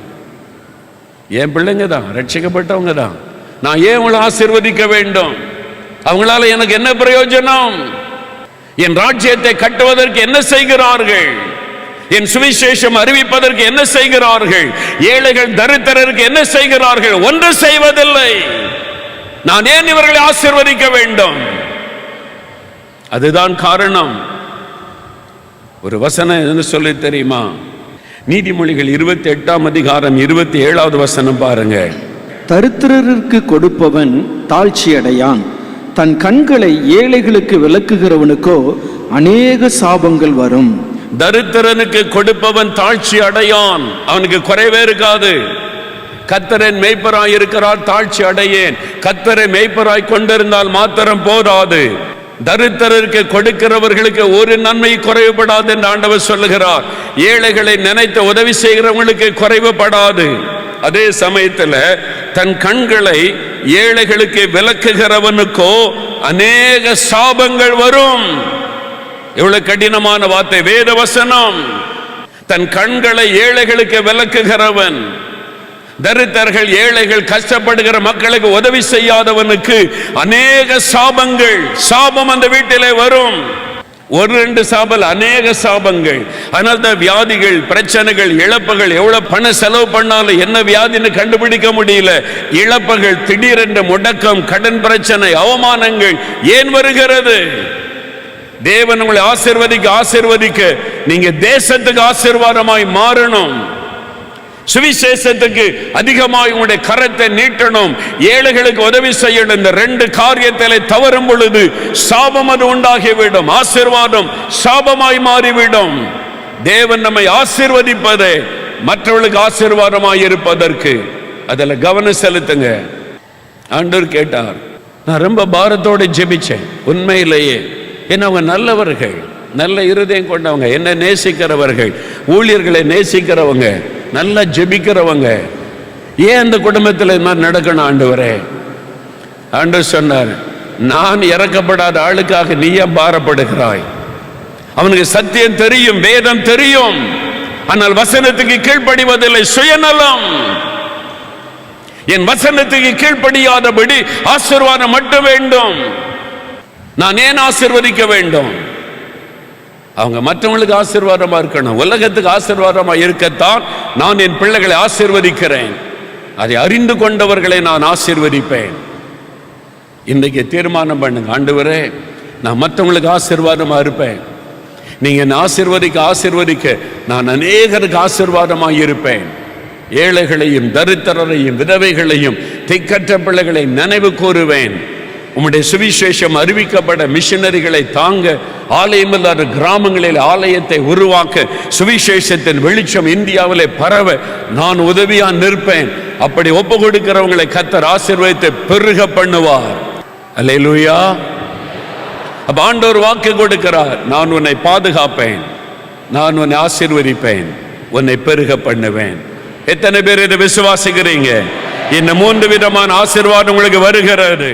A: என் பிள்ளைங்க தான், ரட்சிக்கப்பட்டவங்க தான், நான் ஏன் அவங்கள ஆசீர்வதிக்க வேண்டும்? அவங்களால எனக்கு என்ன பிரயோஜனம்? என் ராஜ்யத்தை கட்டுவதற்கு என்ன செய்கிறார்கள்? என் சுவிசேஷம் அறிவிப்பதற்கு என்ன செய்கிறார்கள்? ஏழைகள் தரித்திரருக்கு என்ன செய்கிறார்கள்? ஒன்று செய்வதில்லை. நான் ஏன் இவர்களை ஆசீர்வதிக்க வேண்டும்? அதுதான் காரணம். ஒரு வசனம் என்ன சொல்லி தெரியுமா? நீதிமொழிகள் 28ஆம் அதிகாரம் 27வது வசனம் பாருங்க.
B: தரித்திரருக்கு கொடுப்பவன் தாழ்ச்சி அடையான், தன் கண்களை ஏழைகளுக்கு விலக்குகிறவனுக்கோ அநேக சாபங்கள் வரும்.
A: தரித்திரனுக்கு கொடுப்பவன் தாழ்ச்சி அடையான், அவனுக்கு குறைவே இருக்காது. கர்த்தரின் மேய்ப்பராய் இருக்கிறார், தாழ்ச்சி அடையேன். கர்த்தரை மேய்ப்பராய் கொண்டிருந்தால் மாத்திரம் போதாது, தரித்திரருக்கு கொடுக்கிறவர்களுக்கு ஒரு நன்மை குறைவுபடாது என்று ஆண்டவர் சொல்லுகிறார். ஏழைகளை நினைத்து உதவி செய்கிறவங்களுக்கு குறைவுபடாது. அதே சமயத்தில் தன் கண்களை ஏழைகளுக்கு விலக்குகிறவனுக்கோ அநேக சாபங்கள் வரும். எவ்வளவு கடினமான வார்த்தை, வேத வசனம். தன் கண்களை ஏழைகளுக்கு விலக்குகிறவன், தரித்திரர்கள், ஏழைகள், கஷ்டப்படுகிற மக்களுக்கு உதவி செய்யாதவனுக்கு அநேக சாபங்கள், சாபம் அந்த வீட்டிலே வரும். ஒரு ரெண்டு சாபல், அநேக சாபங்கள். அதனால தான் வியாதிகள், பிரச்சனைகள், இழப்புகள். எவ்வளவு பண செலவு பண்ணாலும் என்ன வியாதின்னு கண்டுபிடிக்க முடியல. இழப்புகள், திடீரென்று முடக்கம், கடன் பிரச்சனை, அவமானங்கள் ஏன் வருகிறது? தேவன் உங்களை ஆசீர்வதிக்க நீங்க தேசத்துக்கு ஆசீர்வாதமாய் மாறணும். சுவிசேஷத்துக்கு அதிகமாக உங்களுடைய கரத்தை நீட்டணும், ஏழைகளுக்கு உதவி செய்யணும். இந்த ரெண்டு காரியத்திலே தவறும் பொழுது சாபம் அது உண்டாகிவிடும், ஆசீர்வாதம் சாபமாய் மாறிவிடும். தேவன் நம்மை ஆசீர்வதிப்பதே மற்றவர்களுக்கு ஆசீர்வாதமாய் இருப்பதற்கு. அதில் கவனம் செலுத்துங்க. ஆண்டவர் கேட்டார், நான் ரொம்ப பாரத்தோடு ஜெபிச்சேன் உண்மையிலேயே. ஏன்னா அவங்க நல்லவர்கள், நல்ல இருதயம் கொண்டவங்க, என்னை நேசிக்கிறவர்கள், ஊழியர்களை நேசிக்கிறவங்க, நல்லா ஜெபிக்கிறவங்க. ஏன் அந்த குடும்பத்தில் இது மாதிரி நடக்கணும் ஆண்டவரே? ஆண்டவர் சொன்னார், நான் இறக்கப்படாத ஆளுக்காக நீ ஏன் பாரப்படுகிறாய்? அவனுக்கு சத்தியம் தெரியும், வேதம் தெரியும், ஆனால் வசனத்துக்கு கீழ்ப்படிவதில்லை, சுயநலம். என் வசனத்துக்கு கீழ்ப்படியாதபடி ஆசீர்வாதம் மட்டும் வேண்டும். நான் ஏன் ஆசீர்வதிக்க வேண்டும்? அவங்க மற்றவங்களுக்கு ஆசீர்வாதமா இருக்கணும், உலகத்துக்கு ஆசீர்வாதமா இருக்கத்தான் நான் என் பிள்ளைகளை ஆசீர்வதிக்கிறேன். அதை அறிந்து கொண்டவர்களை நான் ஆசீர்வதிப்பேன். இன்றைக்கு தீர்மானம் பண்ணுங்க, ஆண்டவரே நான் மற்றவங்களுக்கு ஆசீர்வாதமா இருப்பேன். நீங்க என்ன ஆசீர்வதிக்க நான் அநேகருக்கு ஆசீர்வாதமாக இருப்பேன். ஏழைகளையும் தரித்திரரையும் விதவைகளையும் திக்கற்ற பிள்ளைகளை நினைவு கூறுவேன். உம்முடைய சுவிசேஷம் அறிவிக்கப்பட மிஷனரிகளை தாங்க, ஆலயமில்லாத கிராமங்களில் ஆலயத்தை உருவாக்க, சுவிசேஷத்தின் வெளிச்சம் இந்தியாவிலே பரவ நான் உதவியா நிற்பேன். அப்படி ஒப்பு கொடுக்கிறவங்களை கர்த்தர் ஆசீர்வதித்து பெருக பண்ணுவார். அல்லேலூயா. அப்ப ஆண்டவர் வாக்கு கொடுக்கிறார், நான் உன்னை பாதுகாப்பேன், நான் உன்னை ஆசீர்வதிப்பேன், உன்னை பெருக பண்ணுவேன். எத்தனை பேர் இதை விசுவாசிக்கிறீங்க? இந்த 3 விதமான ஆசீர்வாதம் உங்களுக்கு வருகிறது.